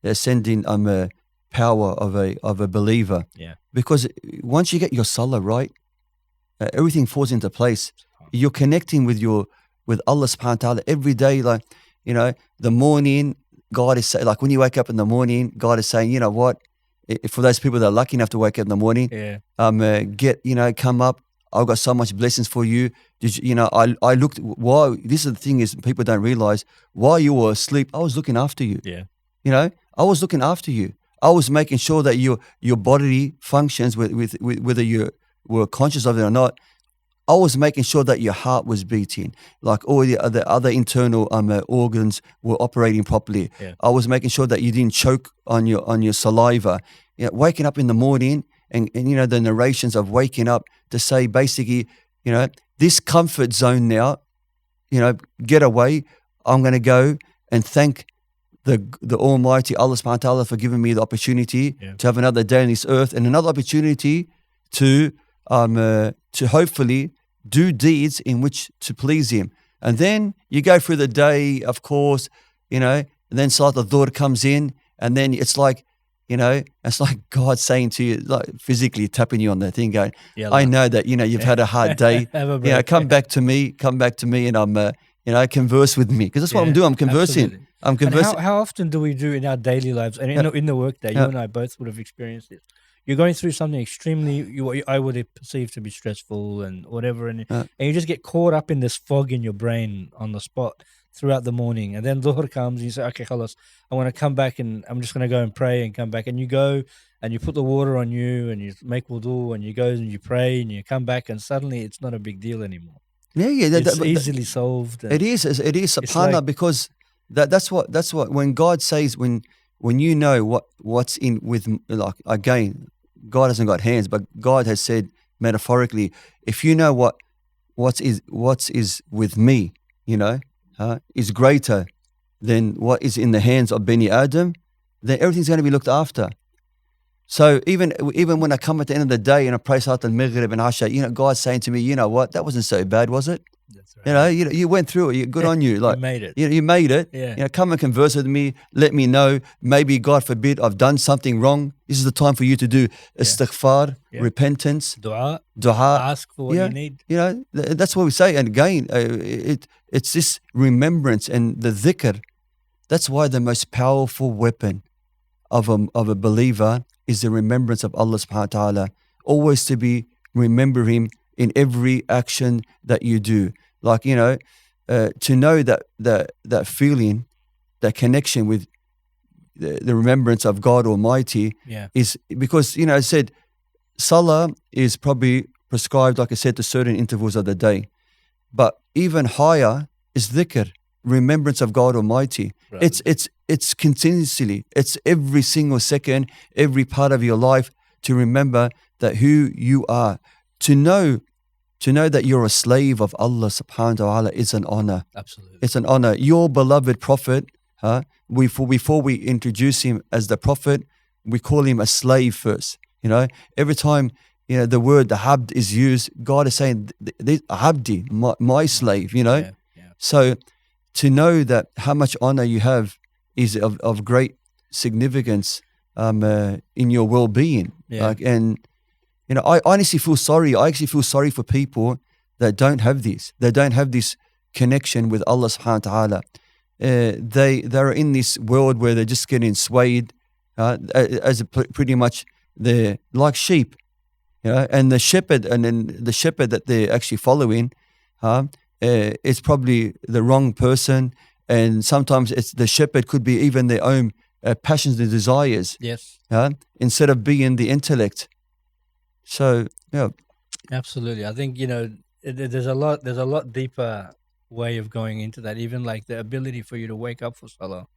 ascending power of a believer. Yeah. Because once you get your salah right, everything falls into place. You're connecting with Allah subhanahu wa ta'ala every day. Like, the morning, God is saying, like when you wake up in the morning, God is saying, you know what, for those people that are lucky enough to wake up in the morning, come up. I've got so much blessings for you. I looked, while, this is the thing is people don't realize, while you were asleep, I was looking after you. Yeah. I was looking after you. I was making sure that your body functions with whether you were conscious of it or not. I was making sure that your heart was beating, like all the other internal organs were operating properly. Yeah. I was making sure that you didn't choke on your saliva. Waking up in the morning and the narrations of waking up to say basically, this comfort zone now, get away. I'm going to go and thank the Almighty Allah subhanahu wa ta'ala for giving me the opportunity to have another day on this earth and another opportunity to hopefully do deeds in which to please Him. And then you go through the day, of course, and then Salat al-Dhuhr comes in, and then it's like God saying to you, like physically tapping you on the thing, going, I know that, you've had a hard day. Come back to me, and I'm, converse with me. Because that's what I'm doing. I'm conversing. Absolutely. I'm conversing. And how often do we do in our daily lives, and in the work day, you and I both would have experienced this. You're going through something extremely, I would have perceived to be stressful and whatever, and you just get caught up in this fog in your brain on the spot throughout the morning. And then Dhuhr comes and you say, okay, khalas, I want to come back and I'm just going to go and pray and come back. And you go and you put the water on you and you make wudu and you go and you pray and you come back and suddenly it's not a big deal anymore. It's easily solved. It is subhanAllah, because that's what when God says, when you know what's in with, like, again, God hasn't got hands, but God has said metaphorically, if you know what is with me, is greater than what is in the hands of Bani Adam, then everything's going to be looked after. So even when I come at the end of the day and I pray Salat al-Maghrib and Asha, God's saying to me, you know what, that wasn't so bad, was it? That's right. You went through it. Good on you. Like, you made it. You made it. Yeah. Come and converse with me. Let me know. Maybe, God forbid, I've done something wrong. This is the time for you to do istighfar, repentance, dua, ask for what you need. That's what we say. And again, it's this remembrance and the dhikr. That's why the most powerful weapon of a believer is the remembrance of Allah subhanahu wa ta'ala. Always to be remember Him in every action that you do. Like, to know that feeling, that connection with the remembrance of God Almighty is because, I said, Salah is probably prescribed, like I said, to certain intervals of the day. But even higher is dhikr, remembrance of God Almighty. Right. It's continuously, it's every single second, every part of your life to remember that who you are. To know that you're a slave of Allah subhanahu wa ta'ala is an honor. Absolutely. It's an honor. Your beloved Prophet, before we introduce him as the Prophet, we call him a slave first. Every time the word the abd is used, God is saying, abdi, my slave, Yeah. So to know that how much honor you have is of great significance in your well-being. Yeah. I honestly feel sorry. I actually feel sorry for people that don't have this. They don't have this connection with Allah subhanahu wa ta'ala. They're in this world where they're just getting swayed as pretty much they're like sheep. And the shepherd that they're actually following is probably the wrong person. And sometimes the shepherd could be even their own passions and desires. Yes. Instead of being the intellect. So, Absolutely. I think, there's a lot deeper way of going into that. Even like the ability for you to wake up for Salah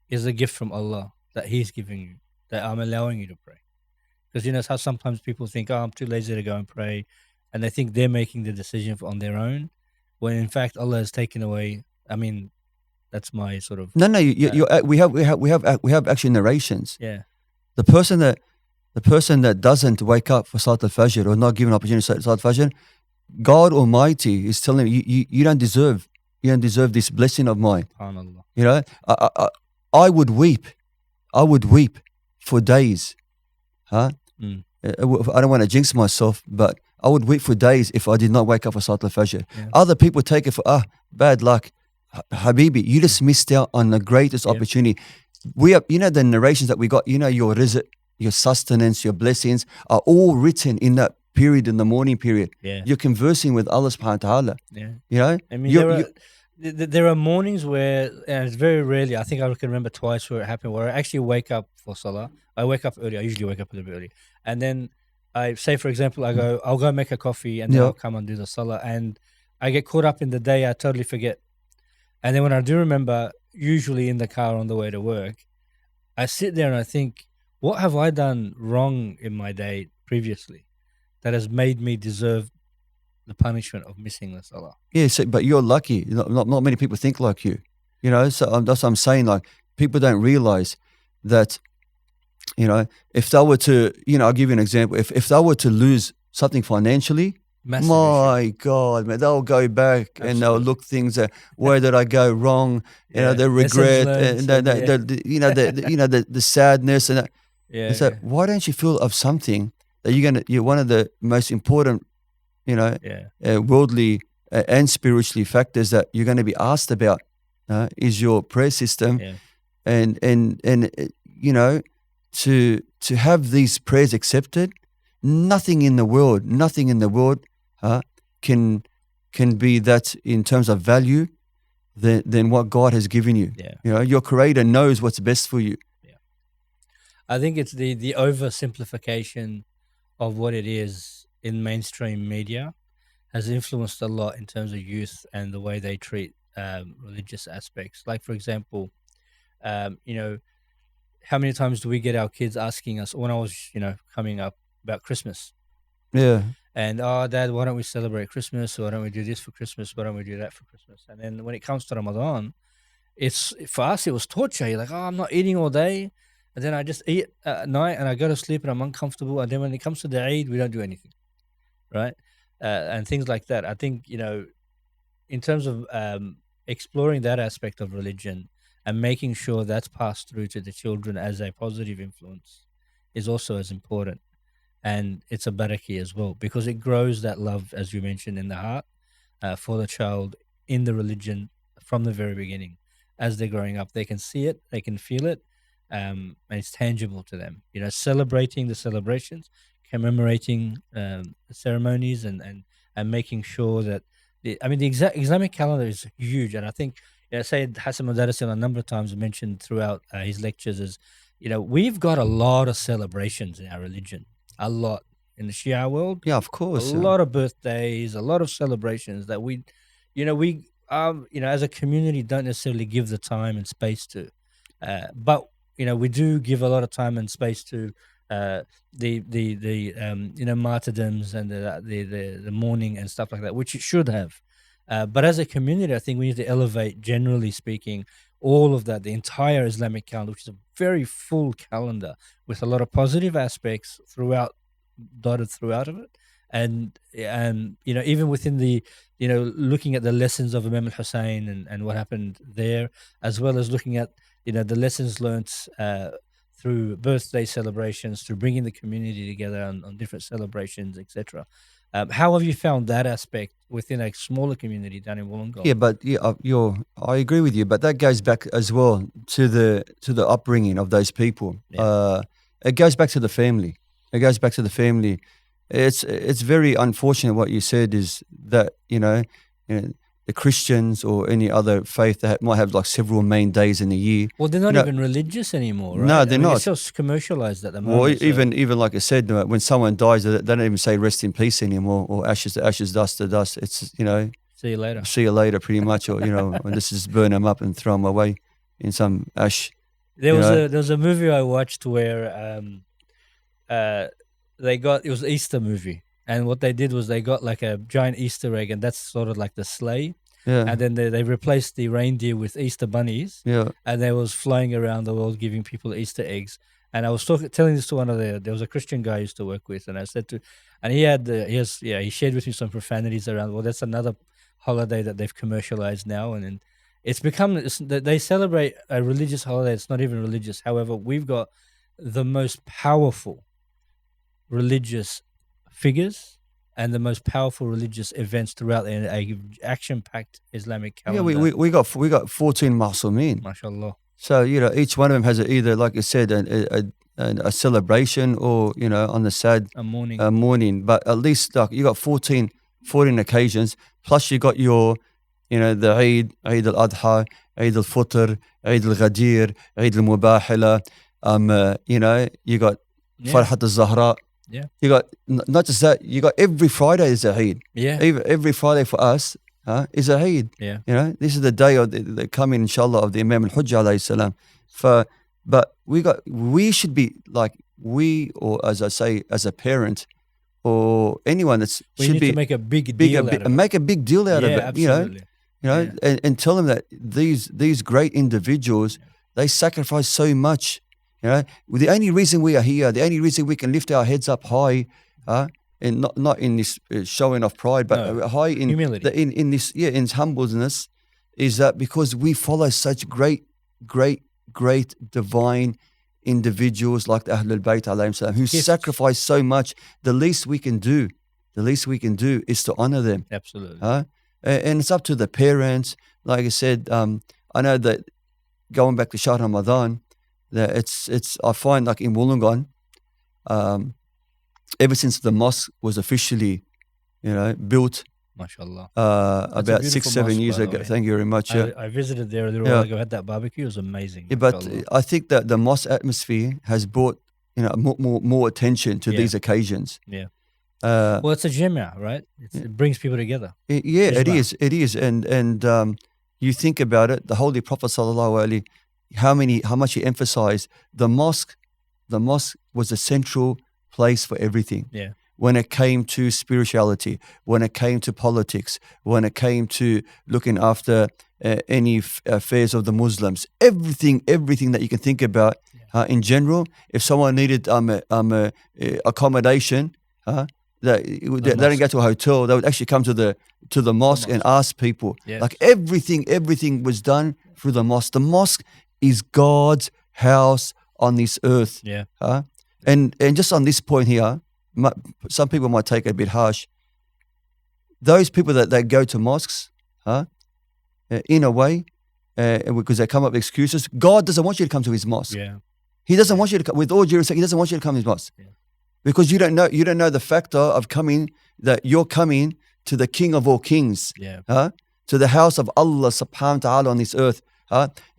is a gift from Allah that He's giving you, that I'm allowing you to pray. Because you know how sometimes people think, "Oh, I'm too lazy to go and pray," and they think they're making the decision on their own, when in fact Allah has taken away. I mean, that's my sort of No, we have actually narrations. yeah. The person that doesn't wake up for Salat al-Fajr or not given opportunity to Salat al-Fajr, God Almighty is telling him, you don't deserve this blessing of mine. SubhanAllah. You know, I would weep for days. Huh? Mm. I don't want to jinx myself, but I would weep for days if I did not wake up for Salat al-Fajr. Yeah. Other people take it for bad luck. Habibi, you just missed out on the greatest opportunity. We have, the narrations that we got, your rizq, your sustenance, your blessings are all written in that period, in the morning period. Yeah. You're conversing with Allah subhanahu wa ta'ala. Yeah. I mean, there are mornings where, and it's very rarely, I think I can remember twice where it happened, where I actually wake up for Salah. I wake up early. I usually wake up a little bit early. And then I say, for example, I'll go make a coffee and then I'll come and do the Salah. And I get caught up in the day. I totally forget. And then when I do remember, usually in the car on the way to work, I sit there and I think, what have I done wrong in my day previously that has made me deserve the punishment of missing the Salah? Yeah, but you're lucky. Not many people think like you. So that's what I'm saying. Like, people don't realize that, if they were to, I'll give you an example. If they were to lose something financially, Massive my issue. God, man, they'll go back and they'll look things at where did I go wrong? They regret, and the sadness and that. Yeah. So why don't you feel of something that you're one of the most important, worldly and spiritually factors that you're going to be asked about is your prayer system, and to have these prayers accepted. Nothing in the world can be that in terms of value than what God has given you. Yeah. Your Creator knows what's best for you. I think it's the oversimplification of what it is in mainstream media has influenced a lot in terms of youth and the way they treat religious aspects. Like, for example, how many times do we get our kids asking us, when I was, coming up, about Christmas? Yeah. And, Dad, why don't we celebrate Christmas? Why don't we do this for Christmas? Why don't we do that for Christmas? And then when it comes to Ramadan, for us, it was torture. You're like, I'm not eating all day. And then I just eat at night and I go to sleep and I'm uncomfortable. And then when it comes to the Eid, we don't do anything, right? And things like that. I think, in terms of exploring that aspect of religion and making sure that's passed through to the children as a positive influence is also as important. And it's a barakah as well, because it grows that love, as you mentioned, in the heart for the child in the religion from the very beginning. As they're growing up, they can see it, they can feel it, and it's tangible to them. Celebrating the celebrations, commemorating the ceremonies, and making sure that the Islamic calendar is huge. And I think Sayyid Hassan Madaris a number of times mentioned throughout his lectures is, we've got a lot of celebrations in our religion. A lot in the Shia world. Yeah, of course. A lot of birthdays, a lot of celebrations that we as a community don't necessarily give the time and space to. But we do give a lot of time and space to the martyrdoms and the mourning and stuff like that, which it should have. But as a community, I think we need to elevate, generally speaking, all of that, the entire Islamic calendar, which is a very full calendar with a lot of positive aspects dotted throughout of it. And even within the, looking at the lessons of Imam al-Hussein and what happened there, as well as looking at, the lessons learnt through birthday celebrations, through bringing the community together on different celebrations, etc. How have you found that aspect within a smaller community down in Wollongong? Yeah, but I agree with you, but that goes back as well to the upbringing of those people. Yeah. It goes back to the family. It's very unfortunate what you said is that the Christians or any other faith that might have like several main days in the year. Well, they're not even religious anymore, right? No, they're not. It's just commercialized at the moment. Well, even like I said, when someone dies, they don't even say rest in peace anymore, or ashes to ashes, dust to dust. It's see you later, pretty much, or and this is burn them up and throw them away in some ash. There was a movie I watched where they got, it was Easter movie, and what they did was they got like a giant Easter egg, and that's sort of like the sleigh. Yeah. And then they replaced the reindeer with Easter bunnies, Yeah. and they was flying around the world giving people Easter eggs. And I was telling this to one of there was a Christian guy I used to work with, and I said to, and he shared with me some profanities around. Well, that's another holiday that they've commercialized now, and then they celebrate a religious holiday. It's not even religious. However, we've got the most powerful religious figures and the most powerful religious events throughout the action-packed Islamic calendar. Yeah, we got 14 Masumin. MashaAllah. So, each one of them has either, like you said, a celebration or, on the sad A morning. morning. But at least like you got 14 occasions. Plus you got your, the Eid al-Adha, Eid al-Fitr, Eid al-Ghadir, Eid al-Mubahila. You got Farhat al-Zahra. Yeah. You got not just that, you got every Friday is a Eid. Yeah. Every Friday for us is a Eid. Yeah. This is the day of the coming, inshallah, of the Imam al-Hujjah alayhi salam. But we should be like, or as I say, as a parent or anyone that's We should need be to make a big deal out of it. make a big deal out of it. Absolutely. And tell them that these great individuals, they sacrifice so much. The only reason we are here, the only reason we can lift our heads up high, and not in this showing of pride, but high in humility, in this in humbleness, is that because we follow such great divine individuals like the Ahlul Bayt alayhim salam, who sacrifice so much. The least we can do is to honor them. Absolutely. And it's up to the parents. Like I said, I know that going back to Shahr Ramadan, that it's I find like in Wollongong, ever since the mosque was officially, built, MashaAllah, about 6-7 years ago. Thank you very much. I visited there a little while ago. Had that barbecue. It was amazing. Yeah, but I think that the mosque atmosphere has brought more attention to these occasions. Yeah. Well, it's a Jami'ah, right? It brings people together. It is, and you think about it. The Holy Prophet sallallahu alaihi, how much he emphasized the mosque. The mosque was a central place for everything. Yeah. When it came to spirituality, when it came to politics, when it came to looking after any affairs of the Muslims, everything that you can think about in general. If someone needed accommodation, they didn't go to a hotel. They would actually come to the mosque and ask people. Yes. Like everything was done through the mosque. The mosque is God's house on this earth. Yeah. And just on this point here, some people might take it a bit harsh. Those people that go to mosques, in a way, because they come up with excuses, God doesn't want you to come to his mosque. Yeah. He doesn't want you to come, with all due respect, he doesn't want you to come to his mosque. Yeah. Because you don't know the factor of that you're coming to the King of all kings, to the house of Allah subhanahu wa ta'ala on this earth.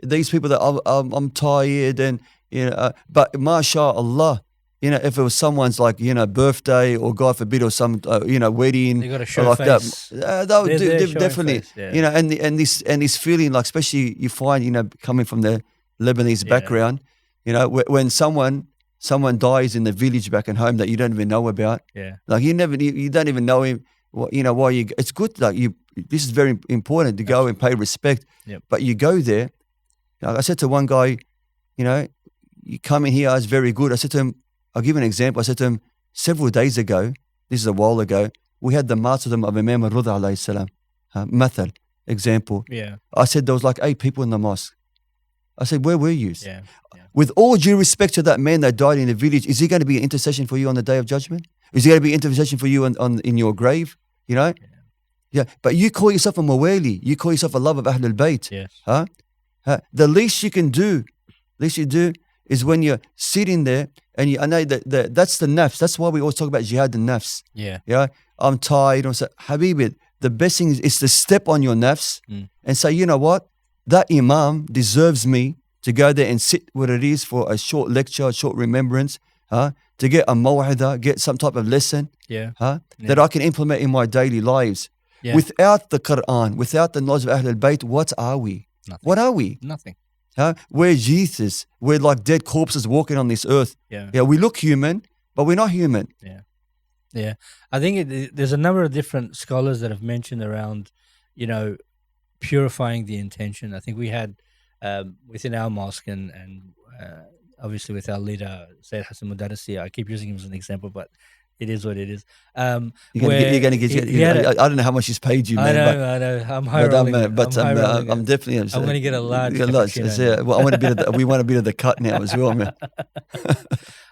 These people that I'm tired and but mashallah, if it was someone's like birthday or God forbid or some wedding, They got to show like face. that, they would They're definitely showing face, and this feeling, like especially you find coming from the Lebanese background, when someone dies in the village back at home that you don't even know about, like you don't even know him, why you. It's good, like this is very important to go and pay respect. Yep. But you go there. I said to one guy, you come in here, it's very good. I said to him, I'll give an example. I said to him, several days ago, this is a while ago, we had the martyrdom of Imam al-Rida alayhi salam. Mathal, example. Yeah. I said there was like 8 people in the mosque. I said, where were you? Yeah. With all due respect to that man that died in the village, is he going to be an intercession for you on the day of judgment? Is he going to be an intercession for you in your grave? Yeah. But you call yourself a Mawali. You call yourself a lover of Ahlul Bayt. Yes. The least you can do, is when you're sitting there and I know that's the nafs. That's why we always talk about jihad and nafs. Yeah. I'm tired. I'm saying, Habibi, the best thing is to step on your nafs and say, you know what? That Imam deserves me to go there and sit what it is for a short lecture, a short remembrance, to get a maw'idah, get some type of lesson that I can implement in my daily lives. Yeah. Without the Quran, without the knowledge of Ahlul Bayt, what are we? Nothing. What are we? Nothing. We're Jesus. We're like dead corpses walking on this earth. Yeah. We look human, but we're not human. Yeah. I think there's a number of different scholars that have mentioned around, you know, purifying the intention. I think we had within our mosque and obviously with our leader, Sayyid Hassan Mudarrisi, I keep using him as an example, but it is what it is. You're gonna get. I don't know how much he's paid you, man. I know. I'm high rolling. I'm definitely. I'm going to get a large cappuccino. Well, I want to be. We want a bit of the cut now as well, man.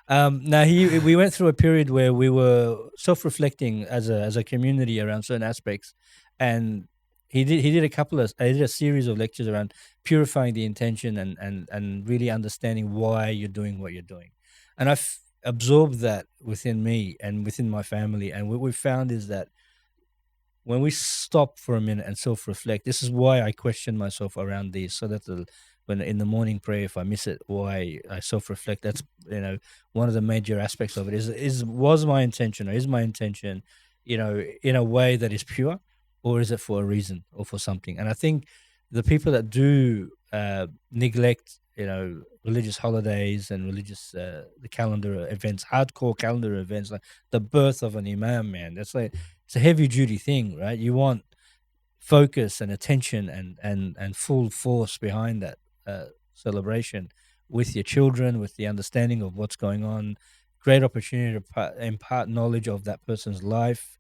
Now we went through a period where we were self-reflecting as a community around certain aspects, and he did a series of lectures around purifying the intention and really understanding why you're doing what you're doing, and I've absorbed that within me and within my family. And what we've found is that when we stop for a minute and self-reflect, this is why I question myself around these, so that when in the morning prayer, if I miss it, why I self-reflect. That's, you know, one of the major aspects of it was my intention, or is my intention, you know, in a way that is pure, or is it for a reason or for something? And I think the people that do neglect, you know, religious holidays and religious the calendar events, hardcore calendar events, like the birth of an Imam, man, that's like, it's a heavy duty thing, right? You want focus and attention and full force behind that celebration with your children, with the understanding of what's going on. Great opportunity to impart knowledge of that person's life,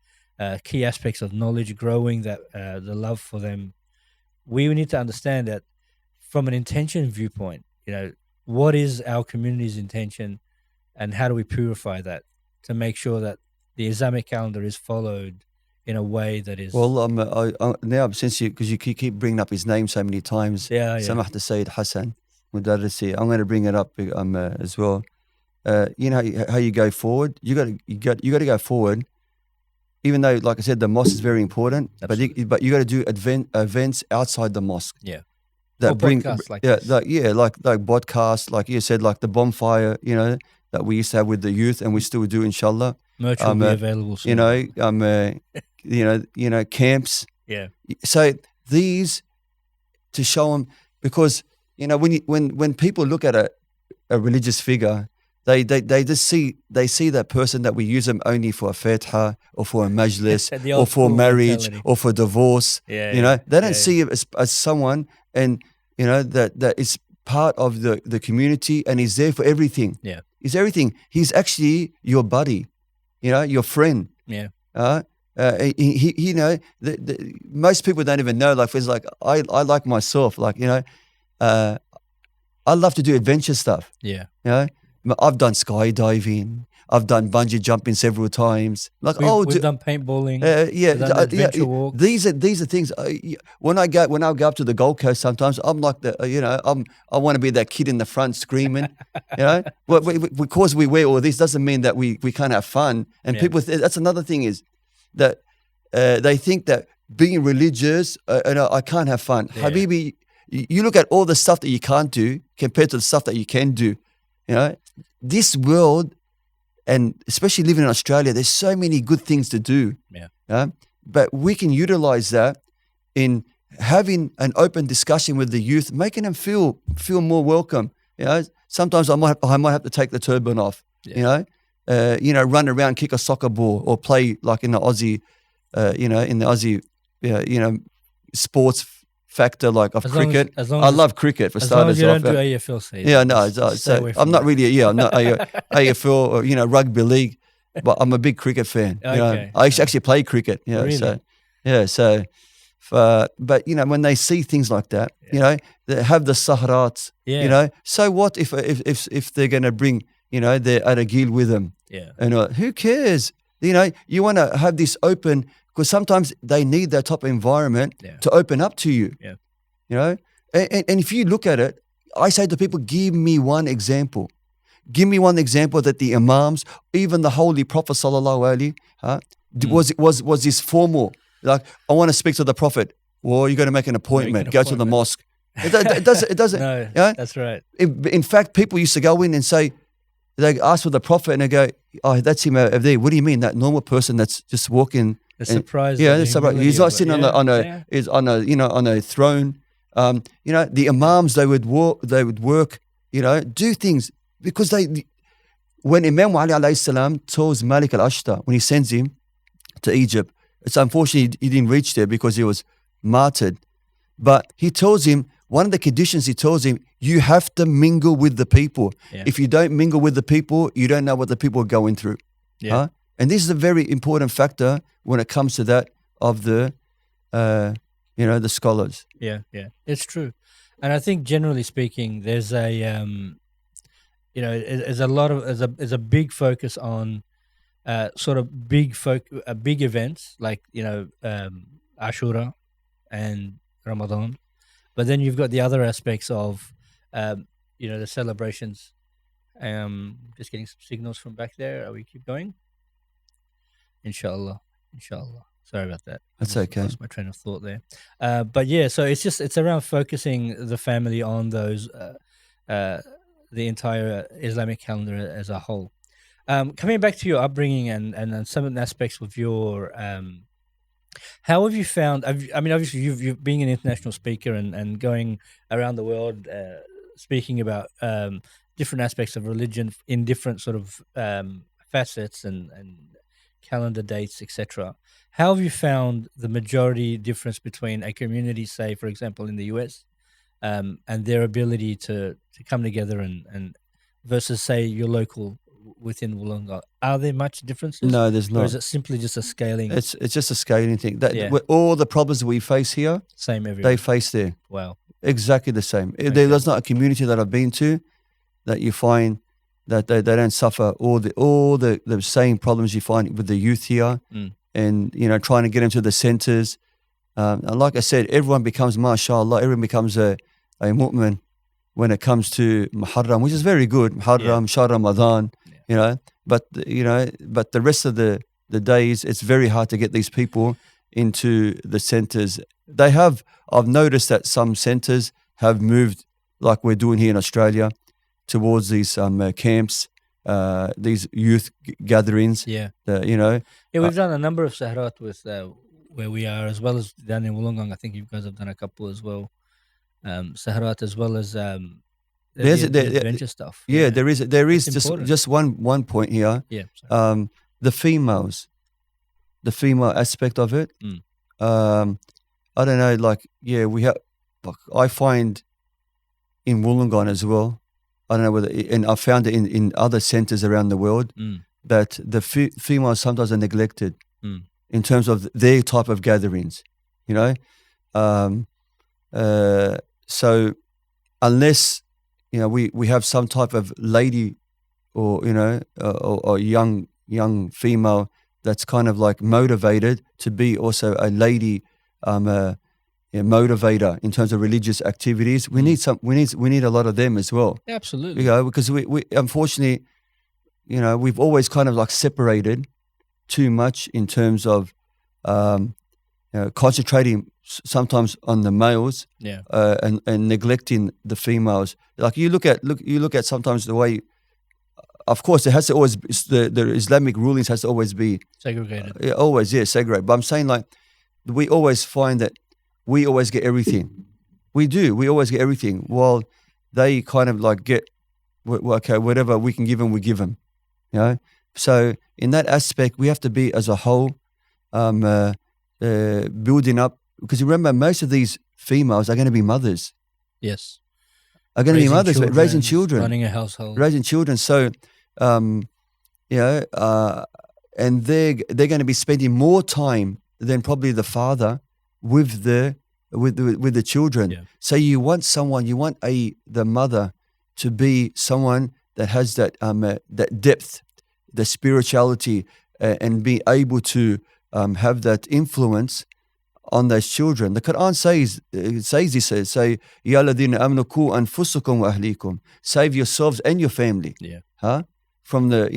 key aspects of knowledge, growing that the love for them. We need to understand that from an intention viewpoint, you know, what is our community's intention, and how do we purify that to make sure that the Islamic calendar is followed in a way that is... Well, now, since because you keep bringing up his name so many times, Samahta Sayyid Hassan Mudarrisi, I'm going to bring it up as well. You know how you go forward. You got to go forward, even though, like I said, the mosque is very important. Absolutely. But you got to do events outside the mosque. Yeah. That bring like podcasts, like you said, like the bonfire, you know, that we used to have with the youth, and we still do, inshallah. Merch will be available soon. You know, camps. Yeah. So these, to show them, because, you know, when people look at a religious figure, they just see that person that we use them only for a fatha or for a majlis or for marriage mentality. Or for divorce. Yeah, you know, they don't see it as someone, and you know that is part of the community, and he's there for everything. Yeah, he's everything. He's actually your buddy, you know, your friend. Yeah. He you know, most people don't even know. Like, it's like I like myself. Like, you know, I love to do adventure stuff. Yeah. You know, I've done skydiving. I've done bungee jumping several times. Like, we've done paintballing. Adventure walks. These are things. When I go up to the Gold Coast, sometimes I'm like I want to be that kid in the front screaming. You know, because we wear all this doesn't mean that we can't have fun. And people, that's another thing, is that they think that being religious, I can't have fun. Yeah. Habibi, you look at all the stuff that you can't do compared to the stuff that you can do. You know, this world, and especially living in Australia, there's so many good things to do. Yeah. But we can utilize that in having an open discussion with the youth, making them feel more welcome. You know, sometimes I might have to take the turban off. Yeah. You know, run around, kick a soccer ball, or play like in the Aussie, sports factor, like of cricket. I love cricket for starters. As long as you don't do AFL, say. Yeah, no, so I'm not really. I'm not AFL or, you know, rugby league, but I'm a big cricket fan. Okay. You know, I actually play cricket. You know, really? But you know, when they see things like that, you know, they have the sahrats. Yeah. You know, so what if they're going to bring, you know, their aragil with them? Yeah. And who cares? You know, you want to have this open, because sometimes they need that type of environment to open up to you. Yeah. You know, and if you look at it, I say to people, give me one example. Give me one example that the Imams, even the Holy Prophet sallallahu alaihi, was this formal? Like, I want to speak to the Prophet. Well, you're going to make an appointment. Go to the mosque. It doesn't. No, you know? That's right. In fact, people used to go in and say, they ask for the Prophet, and they go, "Oh, that's him over there." What do you mean, that normal person that's just walking? The surprise. Yeah, he's not sitting on a throne. You know, the Imams, they would work. You know, do things because when Imam Ali alayhi salam tells Malik al-Ashtar, when he sends him to Egypt, it's unfortunate he didn't reach there because he was martyred. But he tells him, one of the conditions he tells him, you have to mingle with the people. Yeah. If you don't mingle with the people, you don't know what the people are going through. Yeah. Huh? And this is a very important factor when it comes to that of the, the scholars. Yeah, it's true. And I think generally speaking, there's a, there's a lot of, there's a big focus on sort of big events like, Ashura and Ramadan. But then you've got the other aspects of, the celebrations. Just getting some signals from back there. Are we keep going? Inshallah. Sorry about that. That's okay. Lost my train of thought there. But yeah, so it's around focusing the family on those, the entire Islamic calendar as a whole. Coming back to your upbringing and some aspects of your, how have you found? Obviously, you've being an international speaker and going around the world, speaking about different aspects of religion in different sort of facets and calendar dates, etc. How have you found the majority difference between a community, say, for example, in the US, and their ability to come together and versus, say, your local within Wollongong? Are there much differences? No, there's not. Or is it simply just a scaling? It's just a scaling thing. All the problems that we face here, same everywhere. they face there. Wow. Exactly the same. Okay. There's not a community that I've been to that you find that they don't suffer all the same problems you find with the youth here, and trying to get into the centers. And like I said, everyone becomes, mashallah, everyone becomes a mu'min when it comes to Muharram, which is very good. Muharram, Shahr Ramadan, but the rest of the days, it's very hard to get these people into the centers. I've noticed that some centers have moved, like we're doing here in Australia, towards these camps, these youth gatherings. Yeah. We've done a number of Sahrat with where we are, as well as down in Wollongong. I think you guys have done a couple as well. Sahrat, as well as the adventure stuff. Yeah, there is just one point here. Yeah. Sorry. The female aspect of it. I don't know, we have. I find in Wollongong as well. I don't know whether, and I found it in other centers around the world, that the females sometimes are neglected in terms of their type of gatherings. So unless we have some type of lady or young female that's kind of like motivated to be also a lady motivator in terms of religious activities. We need a lot of them as well. Absolutely. Because we unfortunately, we've always kind of like separated too much in terms of concentrating sometimes on the males, and neglecting the females. Like you look at sometimes the way. Of course, it has to always the Islamic rulings has to always be segregated. Segregated. But I'm saying, like, we always find that we always get everything. We do. We always get everything. While they kind of like get, okay, whatever we can give them, we give them. So in that aspect, we have to be as a whole building up. Because remember, most of these females are going to be mothers. Yes. Are going to be mothers, raising children, running a household, raising children. So, and they're going to be spending more time than probably the father with the children. Yeah. So you want the mother to be someone that has that depth, the spirituality, and be able to have that influence on those children. The Quran says this, Ya ladhina amanu qu anfusakum wa ahlikum. Save yourselves and your family. Yeah. From the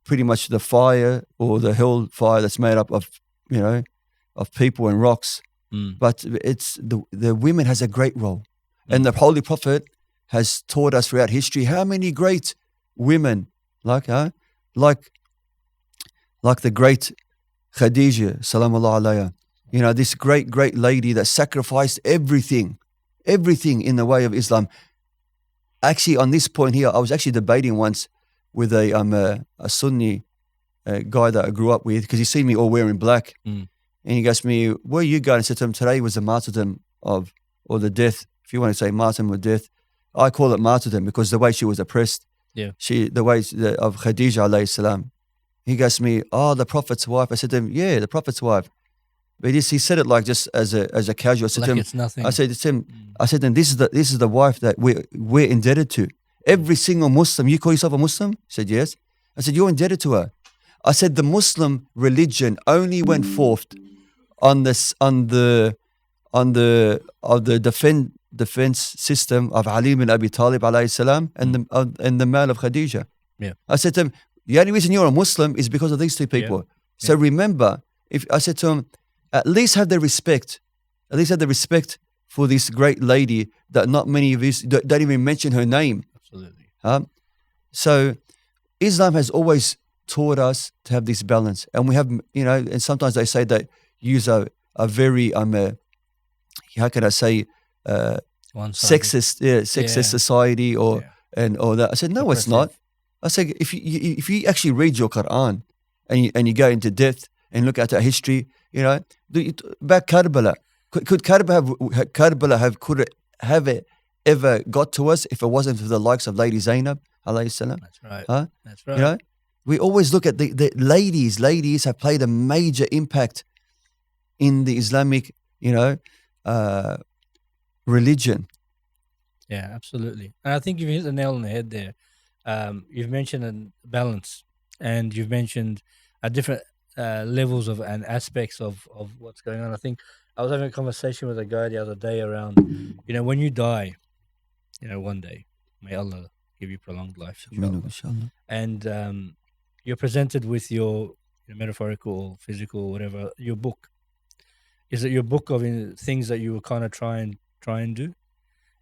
pretty much the fire or the hell fire that's made up of people and rocks. But it's the women has a great role. And the Holy Prophet has taught us throughout history how many great women, like the great Khadija, salamullah alayha, this great lady that sacrificed everything in the way of Islam. actually, on this point here, I was actually debating once with a Sunni guy that I grew up with, because he seen me all wearing black. Mm. And he goes to me, "Where are you going?" I said to him, "Today was the martyrdom of, or the death, if you want to say martyrdom or death. I call it martyrdom because the way she was oppressed. Yeah. The way of Khadija alayhi salam." He goes to me, "Oh, the Prophet's wife." I said to him, "Yeah, the Prophet's wife." But he said it like just as a casual. I said Like to him, it's nothing. I said to him, I said, "Then this is the wife that we're indebted to. Every single Muslim. You call yourself a Muslim?" He said, "Yes." I said, "You're indebted to her." I said, "The Muslim religion only went forth on the defense system of Ali bin Abi Talib alayhi salam and the male of Khadija." Yeah. I said to him, "The only reason you're a Muslim is because of these two people." Yeah. So remember, if I said to him, at least have the respect for this great lady that not many of us don't even mention her name. Absolutely. So Islam has always taught us to have this balance, and we have, and sometimes they say that use a very how can I say sexist society or that. I said, no, it's not. I said, if you actually read your Quran and you go into depth and look at our history, about Karbala, could Karbala have it ever got to us if it wasn't for the likes of Lady Zainab alayhi salam? That's right. Huh? That's right. We always look at the ladies. Ladies have played a major impact in the Islamic, religion. Yeah, absolutely. And I think you've hit the nail on the head there. You've mentioned a balance, and you've mentioned different levels of and aspects of what's going on. I think I was having a conversation with a guy the other day around, when you die, one day, may Allah give you prolonged life, inshallah. And you're presented with your metaphorical or physical, whatever, your book. Is it your book of things that you will kind of try and do?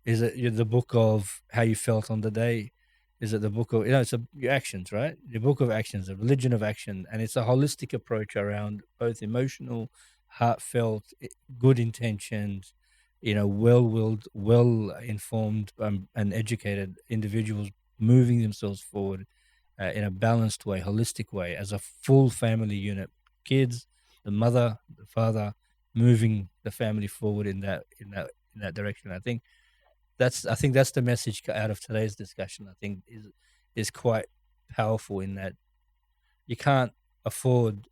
Is it the book of how you felt on the day? Is it the book of, it's your actions, right? The book of actions, the religion of action. And it's a holistic approach around both emotional, heartfelt, good intentions, well-willed, well-informed and educated individuals moving themselves forward in a balanced way, holistic way, as a full family unit. Kids, the mother, the father, moving the family forward in that direction. I think that's the message out of today's discussion. I think is quite powerful in that you can't afford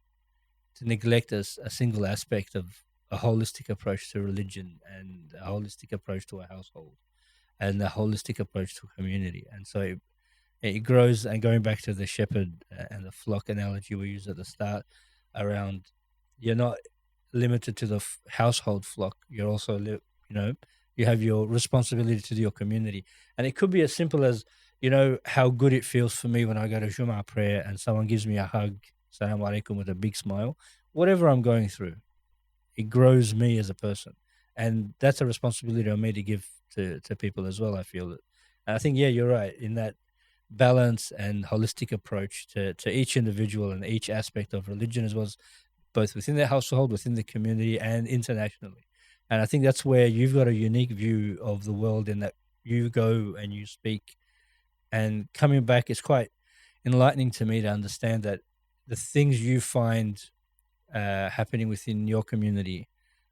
to neglect a single aspect of a holistic approach to religion and a holistic approach to a household and a holistic approach to a community. And so it grows. And going back to the shepherd and the flock analogy we used at the start, around you're not limited to the household flock. You're also you have your responsibility to your community. And it could be as simple as, how good it feels for me when I go to Jum'ah prayer and someone gives me a hug, Assalamu alaikum, with a big smile. Whatever I'm going through, it grows me as a person. And that's a responsibility on me to give to people as well, I feel. And I think, you're right, in that balance and holistic approach to each individual and each aspect of religion, as well as both within their household, within the community, and internationally. And I think that's where you've got a unique view of the world, in that you go and you speak, and coming back, it's quite enlightening to me to understand that the things you find happening within your community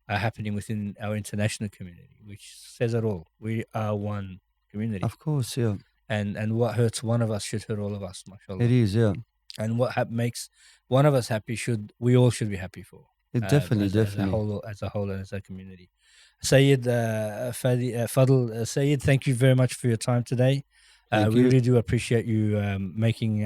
are happening within our international community, which says it all. We are one community. Of course, yeah. And what hurts one of us should hurt all of us, mashallah. It is, yeah. And what makes one of us happy we all should be happy for. Definitely. As a whole and as a community. Sayyid Fadel El-Sayed, thank you very much for your time today. We really do appreciate you making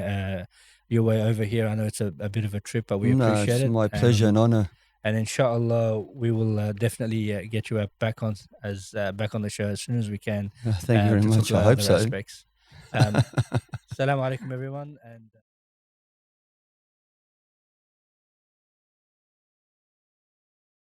your way over here. I know it's a bit of a trip, but we appreciate it. It's my pleasure and honor. And inshallah, we will definitely get you back on the show as soon as we can. Thank you very much. I hope so. Assalamu alaikum, everyone. And